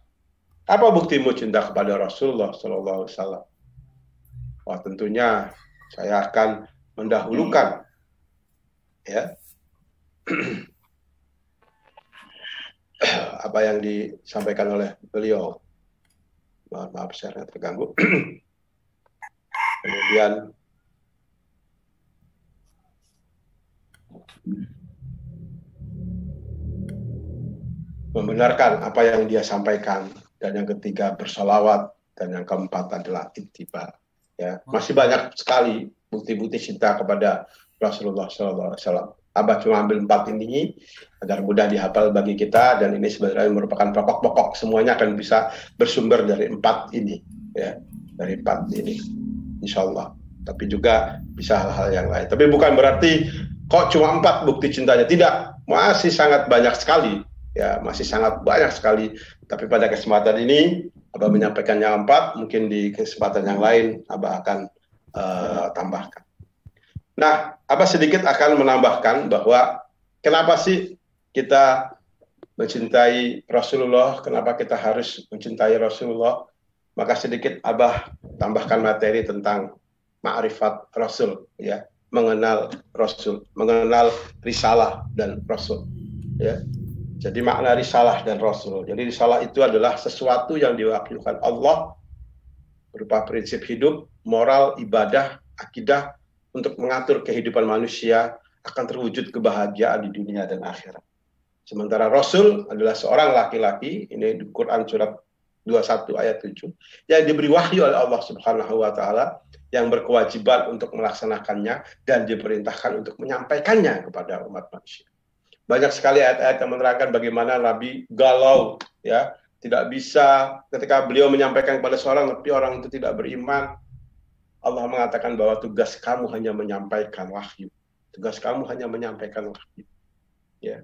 apa buktimu cinta kepada Rasulullah SAW? Wah, tentunya saya akan mendahulukan, ya, apa yang disampaikan oleh beliau. Maaf, saya terganggu. Kemudian membenarkan apa yang dia sampaikan. Dan yang ketiga bersalawat, dan yang keempat adalah ittiba. Ya, masih banyak sekali bukti-bukti cinta kepada Rasulullah SAW. Abah cuma ambil 4 ini agar mudah dihafal bagi kita, dan ini sebenarnya merupakan pokok-pokok, semuanya akan bisa bersumber dari 4 ini, ya, dari 4 ini, insya Allah. Tapi juga bisa hal-hal yang lain. Tapi bukan berarti kok cuma 4 bukti cintanya, tidak, masih sangat banyak sekali. Ya, masih sangat banyak sekali. Tapi pada kesempatan ini Abah menyampaikan yang 4, mungkin di kesempatan yang lain Abah akan tambahkan. Nah, Abah sedikit akan menambahkan bahwa kenapa sih kita mencintai Rasulullah, kenapa kita harus mencintai Rasulullah. Maka sedikit Abah tambahkan materi tentang ma'rifat Rasul, ya, mengenal Rasul, mengenal risalah dan Rasul, ya. Jadi makna risalah dan rasul. Jadi risalah itu adalah sesuatu yang diwahyukan Allah berupa prinsip hidup, moral, ibadah, akidah untuk mengatur kehidupan manusia akan terwujud kebahagiaan di dunia dan akhirat. Sementara Rasul adalah seorang laki-laki, ini di Quran surat 21 ayat 7, yang diberi wahyu oleh Allah Subhanahu wa taala yang berkewajiban untuk melaksanakannya dan diperintahkan untuk menyampaikannya kepada umat manusia. Banyak sekali ayat-ayat yang menerangkan bagaimana Nabi galau, ya, tidak bisa ketika beliau menyampaikan kepada seorang tapi orang itu tidak beriman. Allah mengatakan bahwa tugas kamu hanya menyampaikan wahyu. Tugas kamu hanya menyampaikan wahyu. Ya.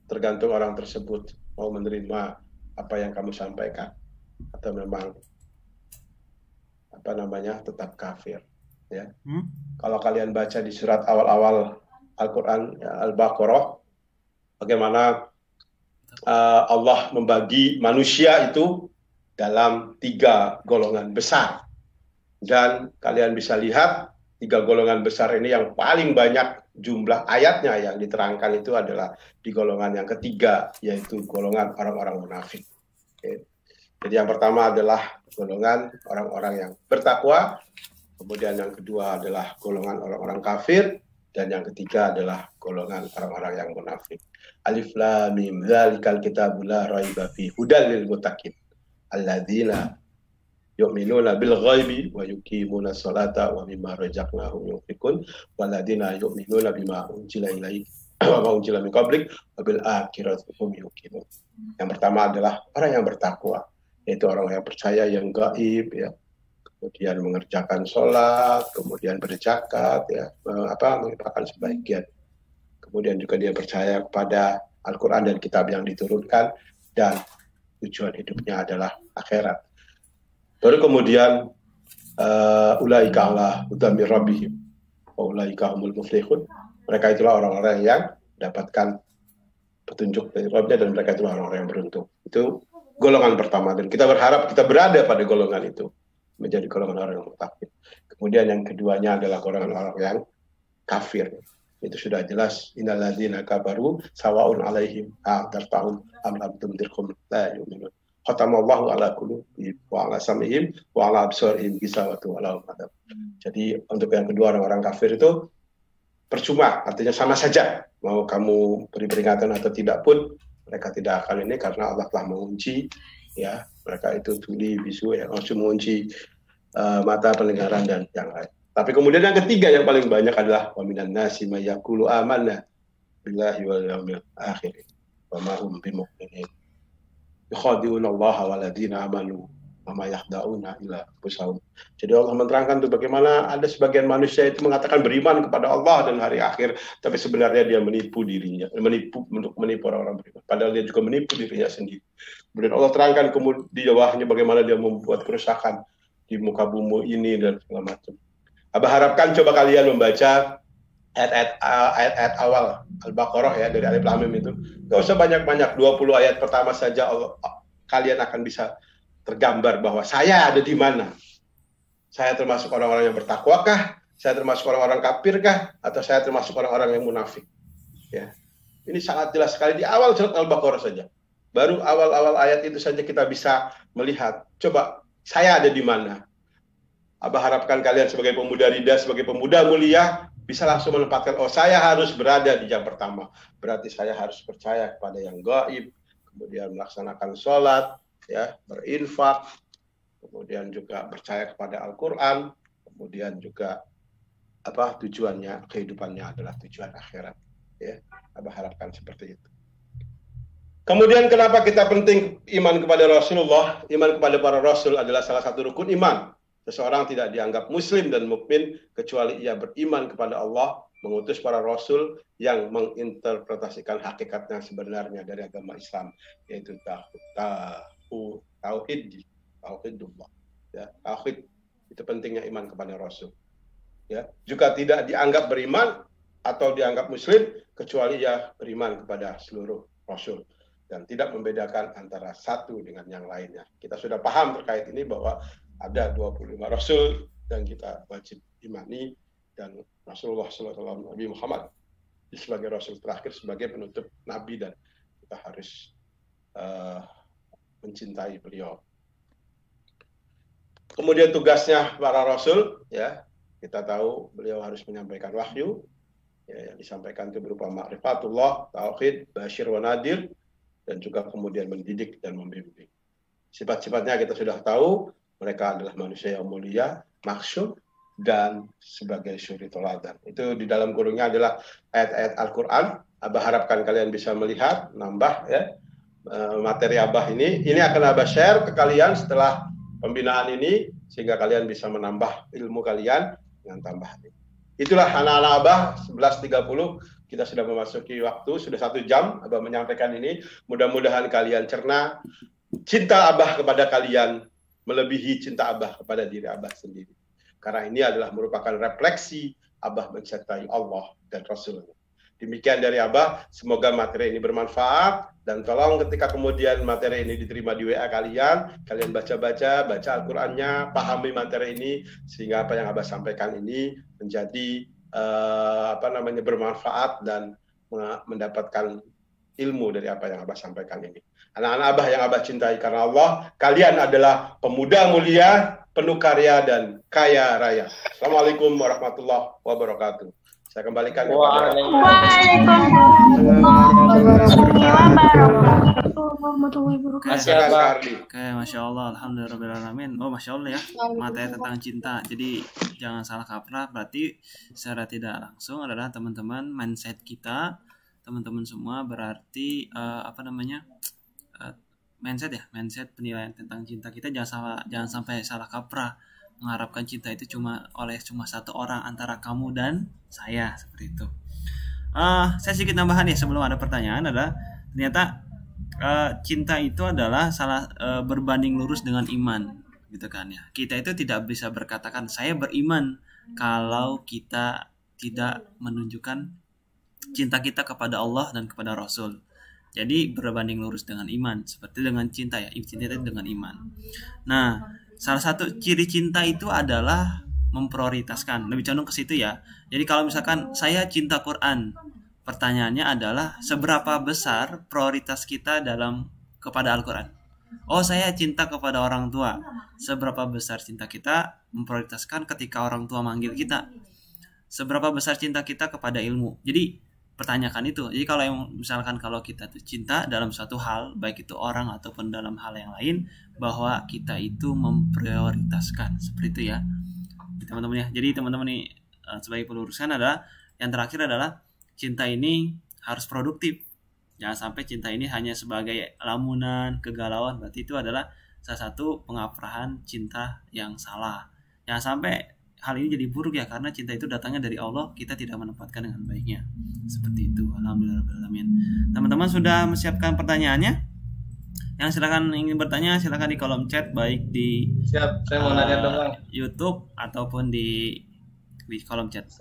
Tergantung orang tersebut mau menerima apa yang kamu sampaikan atau memang tetap kafir. Ya. Kalau kalian baca di surat awal-awal Al-Quran, ya, Al-Baqarah, bagaimana Allah membagi manusia itu dalam 3 golongan besar. Dan kalian bisa lihat 3 golongan besar ini yang paling banyak jumlah ayatnya yang diterangkan itu adalah di golongan yang ketiga, yaitu golongan orang-orang munafik. Oke. Jadi yang pertama adalah golongan orang-orang yang bertakwa, kemudian yang kedua adalah golongan orang-orang kafir, dan yang ketiga adalah golongan orang-orang yang munafik. Alif Lam Mim Dzalikal Kitabu La Raiba Fihi Hudal lil Muttaqin alladzina yu'minuna bil ghaibi wa yuqimuna sholata wa mimma razaqnahum yunfiqun walladzina yu'minuna bima unzila ilaika wa ma unzila min qablik wa bil akhirati hum yuqinun. Yang pertama adalah orang yang bertakwa, yaitu orang yang percaya yang gaib, ya, kemudian mengerjakan sholat, kemudian berzakat, ya, menginfakkan sebagian. Kemudian juga dia percaya kepada Al-Quran dan kitab yang diturunkan, dan tujuan hidupnya adalah akhirat. Baru kemudian ulaika ala hudan min rabbihim wa ulaika humul muflihun. Mereka itulah orang-orang yang mendapatkan petunjuk dari Rabbnya, dan mereka itulah orang-orang yang beruntung. Itu golongan pertama, dan kita berharap kita berada pada golongan itu, menjadi golongan orang yang munafik. Kemudian yang keduanya adalah golongan orang yang kafir. Itu sudah jelas, innal ladzina kafaru sawaun alaihim a'dartahum am lam tundirhum la yu'minun. Khatamallahu ala qulubihim wa ala sam'ihim wa ala absarihim ghishawatun wa lahum adzab. Jadi untuk yang kedua, orang-orang kafir itu percuma, artinya sama saja mau kamu beri peringatan atau tidak pun mereka tidak akan ini, karena Allah telah mengunci, ya, mereka itu tuli bisu, ya, langsung mengunci mata pendengaran dan yang lain. Tapi kemudian yang ketiga yang paling banyak adalah wa minan nasi may yaqulu amanna billahi wal yawmil akhir wa ma hum bimu'minin yukhadi'una Allah wal ladzina amanu wa ma yakhda'una illa anfusahum. Jadi Allah menerangkan tuh bagaimana ada sebagian manusia itu mengatakan beriman kepada Allah dan hari akhir, tapi sebenarnya dia menipu dirinya, untuk menipu orang-orang beriman, padahal dia juga menipu dirinya sendiri. Kemudian Allah terangkan di bawahnya bagaimana dia membuat kerusakan di muka bumi ini dan segala macam. Abah harapkan coba kalian membaca ayat-ayat awal Al-Baqarah, ya, dari Alif Lam Mim itu. Gak usah banyak-banyak, 20 ayat pertama saja kalian akan bisa tergambar bahwa saya ada di mana. Saya termasuk orang-orang yang bertakwakah? Saya termasuk orang-orang kafirkah? Atau saya termasuk orang-orang yang munafik? Ya. Ini sangat jelas sekali di awal surat Al-Baqarah saja. Baru awal-awal ayat itu saja kita bisa melihat. Coba, saya ada di mana? Abah harapkan kalian sebagai pemuda rida, sebagai pemuda mulia, bisa langsung menempatkan, oh, saya harus berada di yang pertama. Berarti saya harus percaya kepada yang gaib, kemudian melaksanakan sholat, ya, berinfak, kemudian juga percaya kepada Al-Quran, kemudian juga tujuannya, kehidupannya adalah tujuan akhirat. Ya, Abah harapkan seperti itu. Kemudian kenapa kita penting iman kepada Rasulullah? Iman kepada para Rasul adalah salah satu rukun iman. Seseorang tidak dianggap muslim dan mukmin kecuali ia beriman kepada Allah, mengutus para rasul yang menginterpretasikan hakikatnya sebenarnya dari agama Islam, yaitu tauhidullah. Ya, tauhid itu pentingnya iman kepada rasul. Ya, juga tidak dianggap beriman atau dianggap muslim kecuali ia beriman kepada seluruh rasul dan tidak membedakan antara satu dengan yang lainnya. Kita sudah paham terkait ini bahwa ada 25 rasul dan kita wajib imani, dan Rasulullah SAW, Nabi Muhammad sebagai Rasul terakhir, sebagai penutup Nabi, dan kita harus mencintai beliau. Kemudian tugasnya para Rasul, ya kita tahu beliau harus menyampaikan wahyu, ya, yang disampaikan itu berupa ma'rifatullah, tauhid, basyir wa nadir, dan juga kemudian mendidik dan membimbing. Sifat-sifatnya kita sudah tahu, mereka adalah manusia yang mulia, maksud, dan sebagai suri teladan. Itu di dalam kurungnya adalah ayat-ayat Al-Quran. Abah harapkan kalian bisa melihat, nambah ya materi Abah ini. Ini akan Abah share ke kalian setelah pembinaan ini, sehingga kalian bisa menambah ilmu kalian dengan tambahan ini. Itulah anak-anak Abah, 11.30, kita sudah memasuki waktu, sudah 1 jam Abah menyampaikan ini. Mudah-mudahan kalian cerna, cinta Abah kepada kalian melebihi cinta Abah kepada diri Abah sendiri. Karena ini adalah merupakan refleksi Abah mencintai Allah dan Rasulnya. Demikian dari Abah, semoga materi ini bermanfaat, dan tolong ketika kemudian materi ini diterima di WA kalian baca-baca, baca Al-Qur'annya, pahami materi ini, sehingga apa yang Abah sampaikan ini menjadi bermanfaat dan mendapatkan ilmu dari apa yang Abah sampaikan ini. Anak-anak Abah yang Abah cintai karena Allah, kalian adalah pemuda mulia, penuh karya dan kaya raya. Assalamualaikum warahmatullahi wabarakatuh. Saya kembalikan kepada Oke, Masya Allah, Alhamdulillahirrahmanirrahim. Oh, Masya Allah ya, materi tentang cinta. Jadi jangan salah kaprah, berarti secara tidak langsung adalah teman-teman mindset kita, teman-teman semua berarti mindset penilaian tentang cinta kita jangan sampai salah kaprah mengharapkan cinta itu cuma satu orang antara kamu dan saya, seperti itu. Saya sedikit tambahan ya sebelum ada pertanyaan, adalah ternyata cinta itu adalah berbanding lurus dengan iman, gitu kan ya. Kita itu tidak bisa berkatakan saya beriman kalau kita tidak menunjukkan cinta kita kepada Allah dan kepada Rasul. Jadi berbanding lurus dengan iman, seperti dengan cinta ya, cinta itu dengan iman. Nah, salah satu ciri cinta itu adalah memprioritaskan, lebih condong ke situ ya. Jadi kalau misalkan saya cinta Quran, pertanyaannya adalah seberapa besar prioritas kita kepada Al-Quran. Oh, saya cinta kepada orang tua, seberapa besar cinta kita memprioritaskan ketika orang tua manggil kita. Seberapa besar cinta kita kepada ilmu. Jadi pertanyakan itu. Jadi kalau kita tuh cinta dalam suatu hal, baik itu orang ataupun dalam hal yang lain, bahwa kita itu memprioritaskan, seperti itu ya, teman-teman ya. Jadi teman-teman nih, sebagai pelurusan adalah yang terakhir adalah cinta ini harus produktif. Jangan sampai cinta ini hanya sebagai lamunan, kegalauan, berarti itu adalah salah satu pengaprahan cinta yang salah. Jangan sampai hal ini jadi buruk ya, karena cinta itu datangnya dari Allah, kita tidak menempatkan dengan baiknya. Seperti itu. Alhamdulillahirrahmanirrahim. Teman-teman sudah menyiapkan pertanyaannya? Yang silakan ingin bertanya, silakan di kolom chat, baik di saya mau nanya dong, Bang. YouTube ataupun di kolom chat.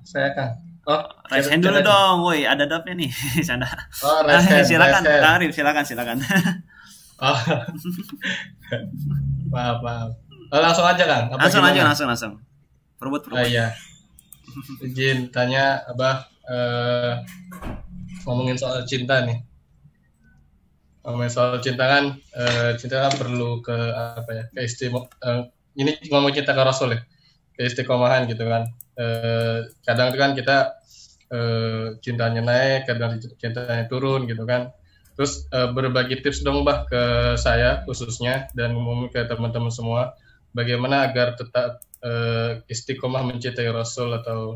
Saya kan. Oh, raise hand dulu dong, woi, ada dapnya nih. Canda. Oh, raise hand. Silakan, Arif, silakan. Oh. Maaf. Langsung aja kan? Langsung. Perbut. Iya. Izin tanya, Abah, ngomongin soal cinta nih. Ngomongin soal cinta kan, cinta kan perlu ke ini ngomong cinta ke Rasul ya, keistiqomahan gitu kan. Kadang kan kita cintanya naik, kadang cintanya turun gitu kan. Terus berbagi tips dong Bah ke saya khususnya dan umum ke teman-teman semua, bagaimana agar tetap istiqomah mencintai Rasul atau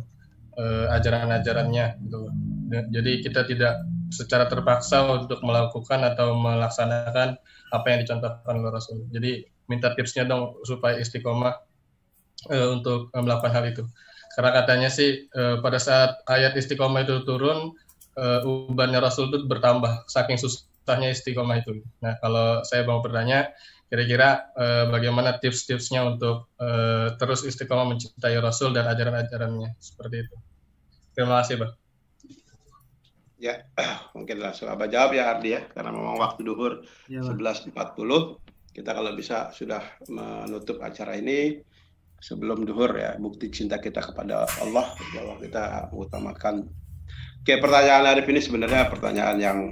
ajaran-ajarannya gitu. Jadi kita tidak secara terpaksa untuk melakukan atau melaksanakan apa yang dicontohkan oleh Rasul. Jadi minta tipsnya dong supaya istiqomah untuk melakukan hal itu. Karena katanya sih pada saat ayat istiqomah itu turun, ubannya Rasul itu bertambah saking susahnya istiqomah itu. Nah, kalau saya mau bertanya, kira-kira bagaimana tips-tipsnya untuk terus istiqomah mencintai Rasul dan ajaran-ajarannya, seperti itu. Terima kasih, Bang. Ya, mungkin langsung Abah jawab ya Ardi ya, karena memang waktu duhur 11.40. Kita kalau bisa sudah menutup acara ini sebelum duhur ya, bukti cinta kita kepada Allah bahwa kita mengutamakan Oke, pertanyaan Arif ini sebenarnya pertanyaan yang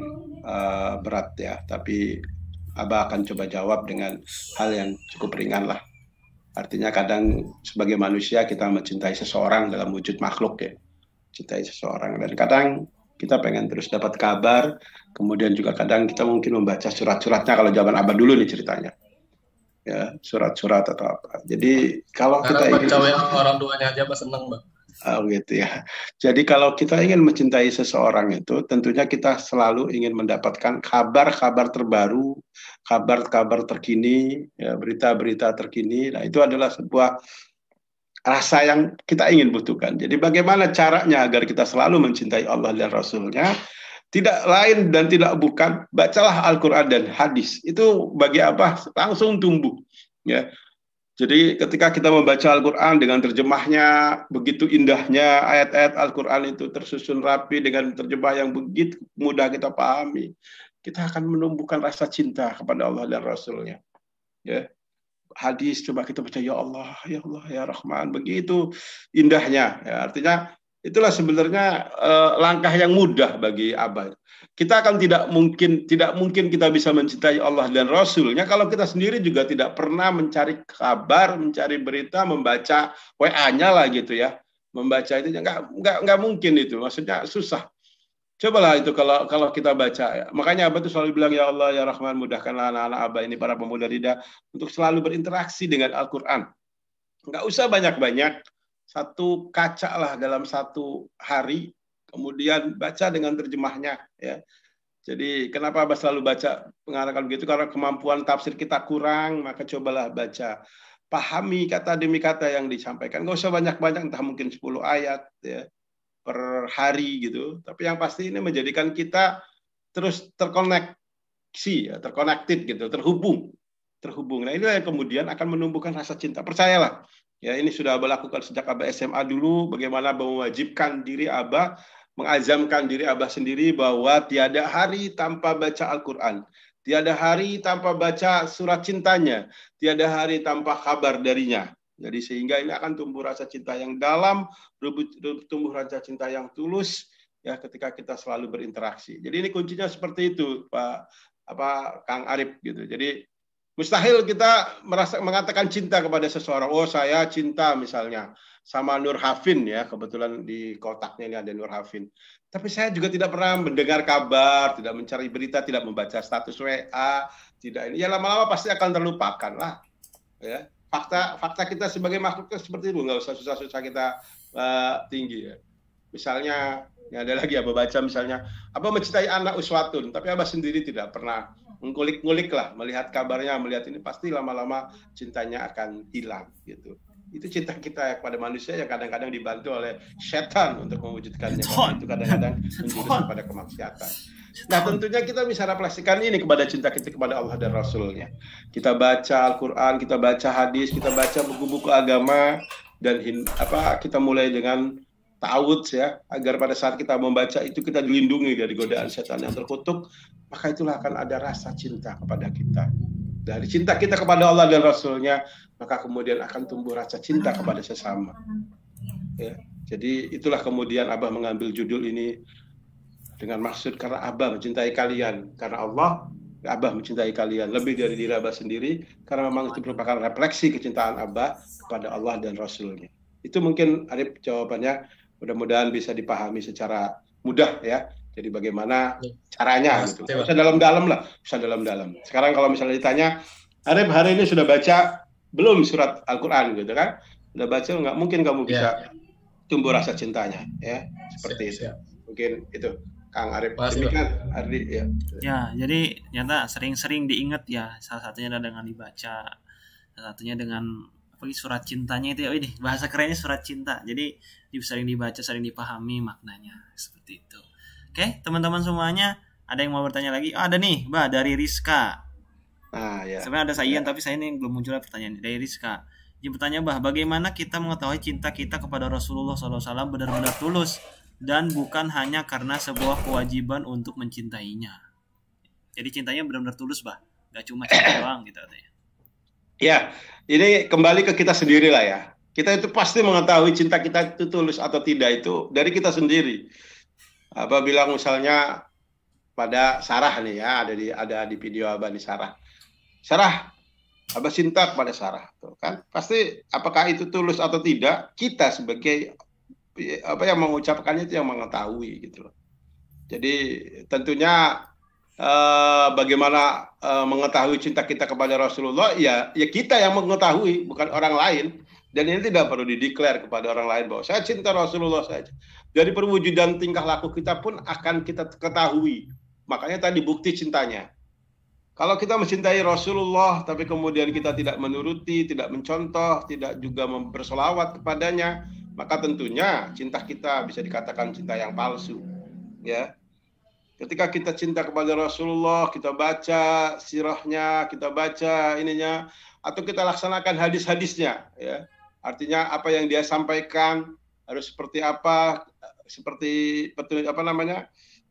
berat ya, tapi Abah akan coba jawab dengan hal yang cukup ringan lah. Artinya kadang sebagai manusia kita mencintai seseorang dalam wujud makhluk ya, cintai seseorang, dan kadang kita pengen terus dapat kabar, kemudian juga kadang kita mungkin membaca surat-suratnya kalau zaman Abah dulu nih ceritanya, ya surat-surat atau apa. Jadi kalau kita ingin baca yang orang tuanya aja Mbak seneng Mbak. Oh gitu ya. Jadi kalau kita ingin mencintai seseorang itu, tentunya kita selalu ingin mendapatkan kabar-kabar terbaru, kabar-kabar terkini, ya, berita-berita terkini. Nah itu adalah sebuah rasa yang kita ingin butuhkan. Jadi bagaimana caranya agar kita selalu mencintai Allah dan Rasul-Nya? Tidak lain dan tidak bukan, bacalah Al-Quran dan hadis. Itu bagi apa? Langsung tumbuh. Ya. Jadi ketika kita membaca Al-Quran dengan terjemahnya, begitu indahnya ayat-ayat Al-Quran itu tersusun rapi dengan terjemah yang begitu mudah kita pahami, kita akan menumbuhkan rasa cinta kepada Allah dan Rasul-Nya. Ya. Hadis coba kita baca, ya Allah, ya Rahman, begitu indahnya. Ya, artinya itulah sebenarnya langkah yang mudah bagi Abah. Kita akan tidak mungkin kita bisa mencintai Allah dan Rasul-Nya kalau kita sendiri juga tidak pernah mencari kabar, mencari berita, membaca WA-nya lah gitu ya. Membaca itu nggak mungkin itu. Maksudnya susah. Cobalah itu kalau kita baca ya. Makanya Abah itu selalu bilang, ya Allah, ya Rahman, mudahkanlah anak-anak Abah ini, para pemuda Rida, untuk selalu berinteraksi dengan Al-Quran. Nggak usah banyak-banyak. Satu kaca lah dalam satu hari, kemudian baca dengan terjemahnya ya. Jadi kenapa Abah selalu baca mengarahkan begitu? Karena kemampuan tafsir kita kurang, maka cobalah baca, pahami kata demi kata yang disampaikan. Nggak usah banyak-banyak, entah mungkin 10 ayat ya per hari gitu, tapi yang pasti ini menjadikan kita terus terkoneksi ya, terconnected gitu, terhubung. Nah inilah yang kemudian akan menumbuhkan rasa cinta. Percayalah. Ya, ini sudah Abah lakukan sejak Abah SMA dulu, bagaimana Abah mewajibkan diri Abah, mengazamkan diri Abah sendiri bahwa tiada hari tanpa baca Al-Quran, tiada hari tanpa baca surat cintanya, tiada hari tanpa kabar darinya. Jadi sehingga ini akan tumbuh rasa cinta yang dalam, tumbuh rasa cinta yang tulus, ya ketika kita selalu berinteraksi. Jadi ini kuncinya seperti itu, Kang Arif gitu. Jadi mustahil kita mengatakan cinta kepada seseorang. Oh, saya cinta misalnya sama Nur Hafin ya, kebetulan di kotaknya ini ada Nur Hafin. Tapi saya juga tidak pernah mendengar kabar, tidak mencari berita, tidak membaca status WA, tidak ini. Ya lama-lama pasti akan terlupakan lah. Ya, fakta kita sebagai makhluk seperti itu, nggak usah susah-susah kita tinggi ya. Misalnya, ya ada lagi Abah baca misalnya, Abah mencintai anak uswatun, tapi Abah sendiri tidak pernah ngulik-ngulik lah, melihat kabarnya, melihat ini, pasti lama-lama cintanya akan hilang gitu. Itu cinta kita kepada manusia yang kadang-kadang dibantu oleh setan untuk mewujudkannya. Itu kadang-kadang menjurus kepada kemaksiatan. Nah tentunya kita bisa refleksikan ini kepada cinta kita kepada Allah dan Rasul-Nya. Kita baca Al-Quran, kita baca hadis, kita baca buku-buku agama, dan kita mulai dengan ta'awudz ya, agar pada saat kita membaca itu kita dilindungi dari godaan setan yang terkutuk, maka itulah akan ada rasa cinta kepada kita. Dari cinta kita kepada Allah dan Rasul-Nya, maka kemudian akan tumbuh rasa cinta kepada sesama. Ya, jadi itulah kemudian Abah mengambil judul ini dengan maksud karena Abah mencintai kalian, karena Allah, Abah mencintai kalian lebih dari diri Abah sendiri, karena memang itu merupakan refleksi kecintaan Abah kepada Allah dan Rasul-Nya. Itu mungkin Arif jawabannya. Mudah-mudahan bisa dipahami secara mudah ya. Jadi bagaimana caranya gitu. Bisa dalam-dalam lah, bisa dalam-dalam. Sekarang kalau misalnya ditanya, Arif hari ini sudah baca belum surat Al-Quran gitu kan? Sudah baca, nggak mungkin kamu bisa tumbuh rasa cintanya ya. Seperti itu. Mungkin itu Kang Arif. Demikian Ardi ya. Ya, jadi ternyata sering-sering diingat ya. Salah satunya adalah dengan dibaca, salah satunya dengan surat cintanya itu ya, ini bahasa kerennya surat cinta. Jadi sering dibaca, sering dipahami maknanya seperti itu. Oke, teman-teman semuanya, ada yang mau bertanya lagi? Ada nih, Mbak, dari Rizka. Ya. Sebenarnya ada Sayan, tapi saya ini belum muncul pertanyaan dari Rizka. Dia bertanya, Mbak, bagaimana kita mengetahui cinta kita kepada Rasulullah SAW benar-benar tulus dan bukan hanya karena sebuah kewajiban untuk mencintainya? Jadi cintanya benar-benar tulus, Mbak, nggak cuma cinta doang gitu katanya. Ya, ini kembali ke kita sendiri lah ya. Kita itu pasti mengetahui cinta kita itu tulus atau tidak itu dari kita sendiri. bilang misalnya pada Sarah nih ya, ada di video Abah nih Sarah. Sarah, Abah cinta kepada Sarah, tuh kan? Pasti apakah itu tulus atau tidak, kita sebagai yang mengucapkannya itu yang mengetahui gitu loh. Jadi tentunya bagaimana mengetahui cinta kita kepada Rasulullah, ya kita yang mengetahui, bukan orang lain. Dan ini tidak perlu dideklar kepada orang lain bahwa saya cinta Rasulullah saja. Dari perwujudan tingkah laku kita pun akan kita ketahui. Makanya tadi bukti cintanya. Kalau kita mencintai Rasulullah, tapi kemudian kita tidak menuruti, tidak mencontoh, tidak juga bersolawat kepadanya, maka tentunya cinta kita bisa dikatakan cinta yang palsu. Ya, ketika kita cinta kepada Rasulullah, kita baca sirahnya, kita baca ininya, atau kita laksanakan hadis-hadisnya, ya. Artinya apa yang dia sampaikan harus seperti apa, seperti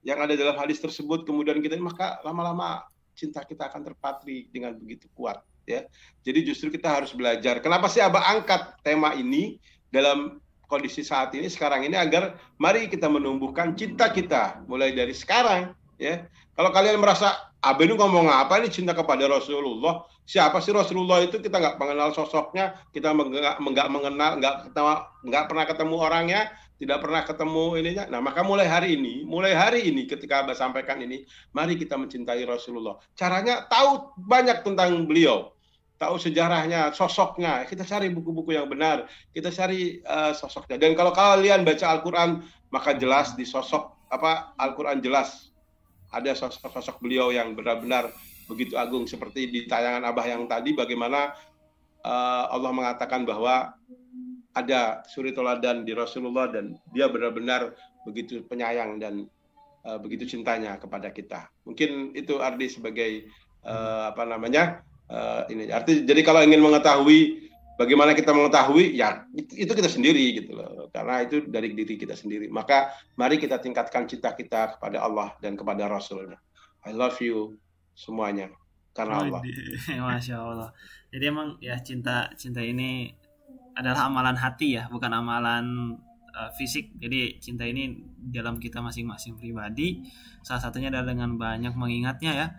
yang ada dalam hadis tersebut. Kemudian kita, maka lama-lama cinta kita akan terpatri dengan begitu kuat, ya. Jadi justru kita harus belajar. Kenapa sih Abah angkat tema ini dalam kondisi saat ini sekarang ini, agar mari kita menumbuhkan cinta kita mulai dari sekarang, ya. Kalau kalian merasa Abah ini ngomong apa nih cinta kepada Rasulullah, siapa sih Rasulullah itu, kita nggak mengenal sosoknya, kita nggak mengenal, nggak pernah ketemu orangnya, tidak pernah ketemu ininya. Nah, maka mulai hari ini ketika Abah sampaikan ini, mari kita mencintai Rasulullah. Caranya tahu banyak tentang beliau, tahu sejarahnya, sosoknya. Kita cari buku-buku yang benar, kita cari sosoknya. Dan kalau kalian baca Al-Quran, maka jelas di sosok Al-Quran jelas ada sosok beliau yang benar-benar begitu agung, seperti di tayangan Abah yang tadi, bagaimana Allah mengatakan bahwa ada suri toladan di Rasulullah dan dia benar-benar begitu penyayang dan begitu cintanya kepada kita. Mungkin itu Ardi sebagai ini. Jadi kalau ingin mengetahui bagaimana kita mengetahui, ya itu kita sendiri gitu loh. Karena itu dari diri kita sendiri. Maka mari kita tingkatkan cinta kita kepada Allah dan kepada Rasulnya. I love you semuanya karena Allah. Masya Allah. Jadi emang ya cinta ini adalah amalan hati ya, bukan amalan fisik. Jadi cinta ini dalam kita masing-masing pribadi. Salah satunya adalah dengan banyak mengingatnya ya.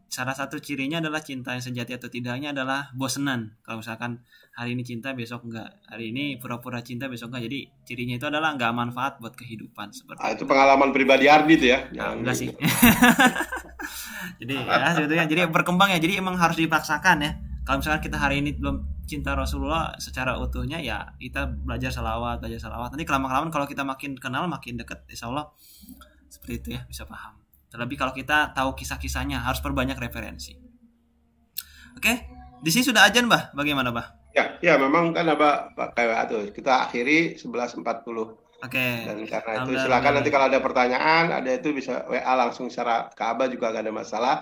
Salah satu cirinya adalah cinta yang sejati atau tidaknya adalah bosenan. Kalau misalkan hari ini cinta besok enggak, hari ini pura-pura cinta besok enggak, jadi cirinya itu adalah enggak manfaat buat kehidupan seperti itu. Pengalaman pribadi Ardi itu ya? Enggak sih. Jadi ya sebetulnya jadi berkembang ya. Jadi emang harus dipaksakan ya. Kalau misalkan kita hari ini belum cinta Rasulullah secara utuhnya, ya kita belajar salawat. Nanti kelamaan kalau kita makin kenal, makin dekat, insya Allah seperti itu ya, bisa paham. Terlebih kalau kita tahu kisah-kisahnya, harus perbanyak referensi. Oke, di sini sudah azan, Bah. Bagaimana, Bah? Ya memang kan Abah kayak tuh. Kita akhiri 11.40. Oke. Dan karena itu silakan nanti kalau ada pertanyaan, ada itu bisa WA langsung secara ke Abah, juga gak ada masalah.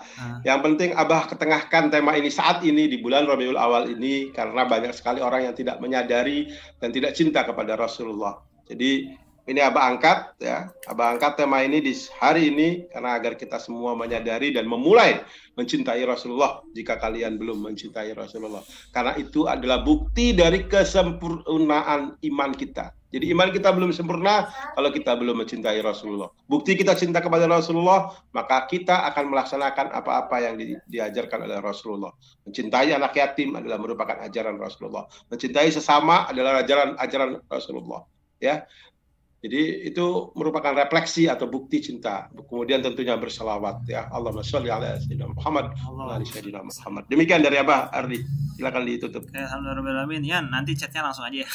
Yang penting Abah ketengahkan tema ini saat ini di bulan Rabiul Awal ini, karena banyak sekali orang yang tidak menyadari dan tidak cinta kepada Rasulullah. Jadi ini Abah angkat ya, Abah angkat tema ini di hari ini karena agar kita semua menyadari dan memulai mencintai Rasulullah jika kalian belum mencintai Rasulullah. Karena itu adalah bukti dari kesempurnaan iman kita. Jadi iman kita belum sempurna kalau kita belum mencintai Rasulullah. Bukti kita cinta kepada Rasulullah, maka kita akan melaksanakan apa-apa yang diajarkan oleh Rasulullah. Mencintai anak yatim adalah merupakan ajaran Rasulullah. Mencintai sesama adalah ajaran Rasulullah. Ya. Jadi itu merupakan refleksi atau bukti cinta. Kemudian tentunya berselawat ya. Allahumma sholli ala sayyidina Muhammad wa ala sayyidina Muhammad. Demikian dari Abah Ardi. Silakan ditutup. Alhamdulillah. Ya, nanti chatnya langsung aja ya.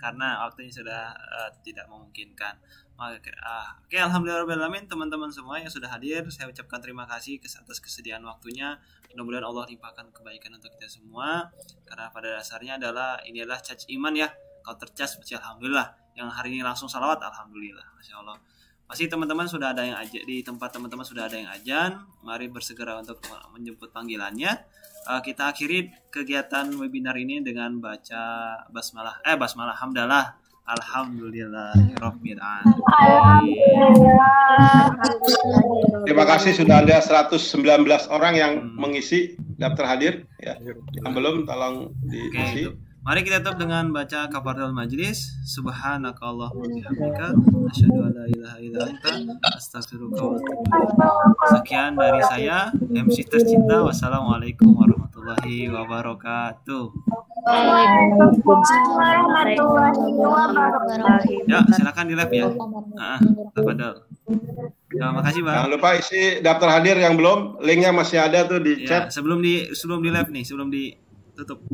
Karena waktunya sudah tidak memungkinkan. Oke, alhamdulillah teman-teman semua yang sudah hadir, saya ucapkan terima kasih atas kesediaan waktunya. Mudah-mudahan Allah limpahkan kebaikan untuk kita semua. Karena pada dasarnya ini adalah charge iman ya. Kalau tercas, alhamdulillah. Yang hari ini langsung salawat, alhamdulillah, masya Allah. Pasti teman-teman sudah ada yang ajan di tempat teman-teman sudah ada yang ajan. Mari bersegera untuk menjemput panggilannya. Kita akhiri kegiatan webinar ini dengan baca basmalah. Hamdalah. Alhamdulillahirabbil alamin. Terima kasih sudah ada 119 orang yang mengisi daftar hadir ya. Yang belum tolong diisi. Mari kita tutup dengan baca kafaratul majlis. Subhanakallahumma wa bihamdika asyhadu an la ilaha illa anta astaghfiruka wa atubu ilaik. Sekian dari saya, MC tercinta. Wassalamualaikum warahmatullahi wabarakatuh. Ya, silakan di live ya. Tafadhol. Ya, makasih Bang. Jangan lupa isi daftar hadir yang belum, linknya masih ada tuh di Ya, chat. sebelum di live nih, sebelum ditutup.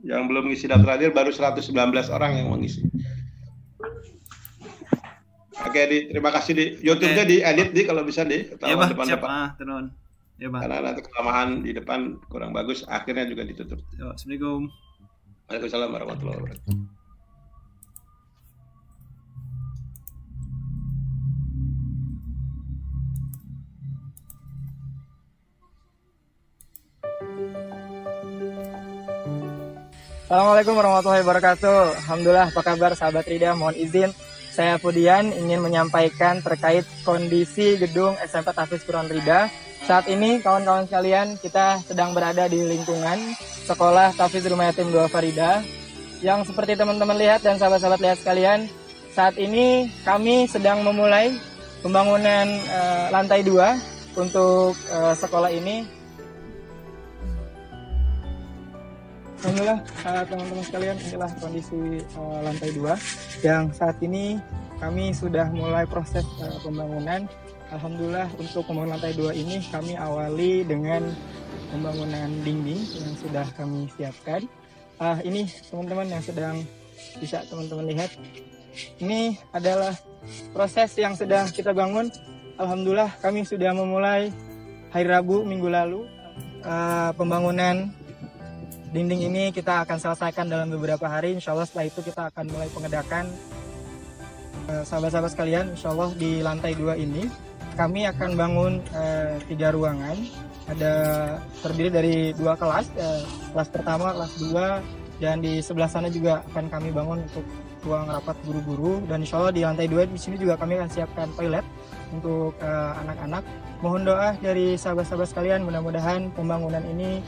Yang belum ngisi daftar hadir baru 119 orang yang mengisi. Oke, terima kasih di YouTube-nya diedit di kalau bisa di Ya Bang, depan. siap. Turun. Ya Bang. Karena nanti kelamahan di depan kurang bagus, akhirnya juga ditutup. Ya, Assalamualaikum. Waalaikumsalam warahmatullahi wabarakatuh. Assalamualaikum warahmatullahi wabarakatuh. Alhamdulillah, apa kabar sahabat Rida? Mohon izin, saya Fudian ingin menyampaikan terkait kondisi gedung SMP Tahfiz Quran Rida. Saat ini kawan-kawan sekalian, kita sedang berada di lingkungan Sekolah Tahfiz Rumah Yatim Duafa Rida. Yang seperti teman-teman lihat dan sahabat-sahabat lihat sekalian, saat ini kami sedang memulai pembangunan lantai 2 untuk sekolah ini. Alhamdulillah teman-teman sekalian, inilah kondisi lantai 2 yang saat ini kami sudah mulai proses pembangunan. Alhamdulillah untuk pembangunan lantai 2 ini kami awali dengan pembangunan dinding yang sudah kami siapkan. Ini teman-teman yang sedang bisa teman-teman lihat. Ini adalah proses yang sedang kita bangun. Alhamdulillah kami sudah memulai hari Rabu minggu lalu pembangunan dinding ini kita akan selesaikan dalam beberapa hari. Insya Allah setelah itu kita akan mulai pengedakan. Sahabat-sahabat sekalian, insya Allah di lantai 2 ini kami akan bangun 3 ruangan. Ada terdiri dari 2 kelas, kelas pertama, kelas 2, dan di sebelah sana juga akan kami bangun untuk ruang rapat guru-guru. Dan insya Allah di lantai 2 di sini juga kami akan siapkan toilet untuk anak-anak. Mohon doa dari sahabat-sahabat sekalian, mudah-mudahan pembangunan ini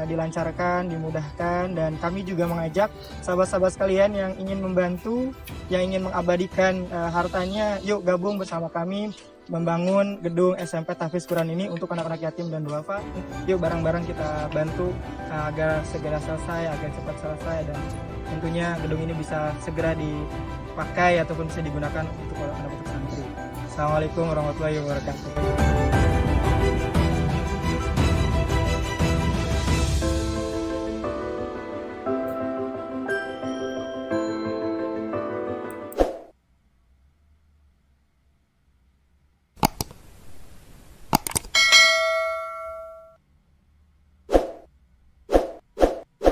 dilancarkan, dimudahkan, dan kami juga mengajak sahabat-sahabat sekalian yang ingin membantu, yang ingin mengabadikan hartanya, yuk gabung bersama kami membangun gedung SMP Tahfiz Quran ini untuk anak-anak yatim dan duafa. Yuk bareng-bareng kita bantu agar segera selesai, agar cepat selesai, dan tentunya gedung ini bisa segera dipakai ataupun bisa digunakan untuk anak-anak santri. Assalamualaikum warahmatullahi wabarakatuh.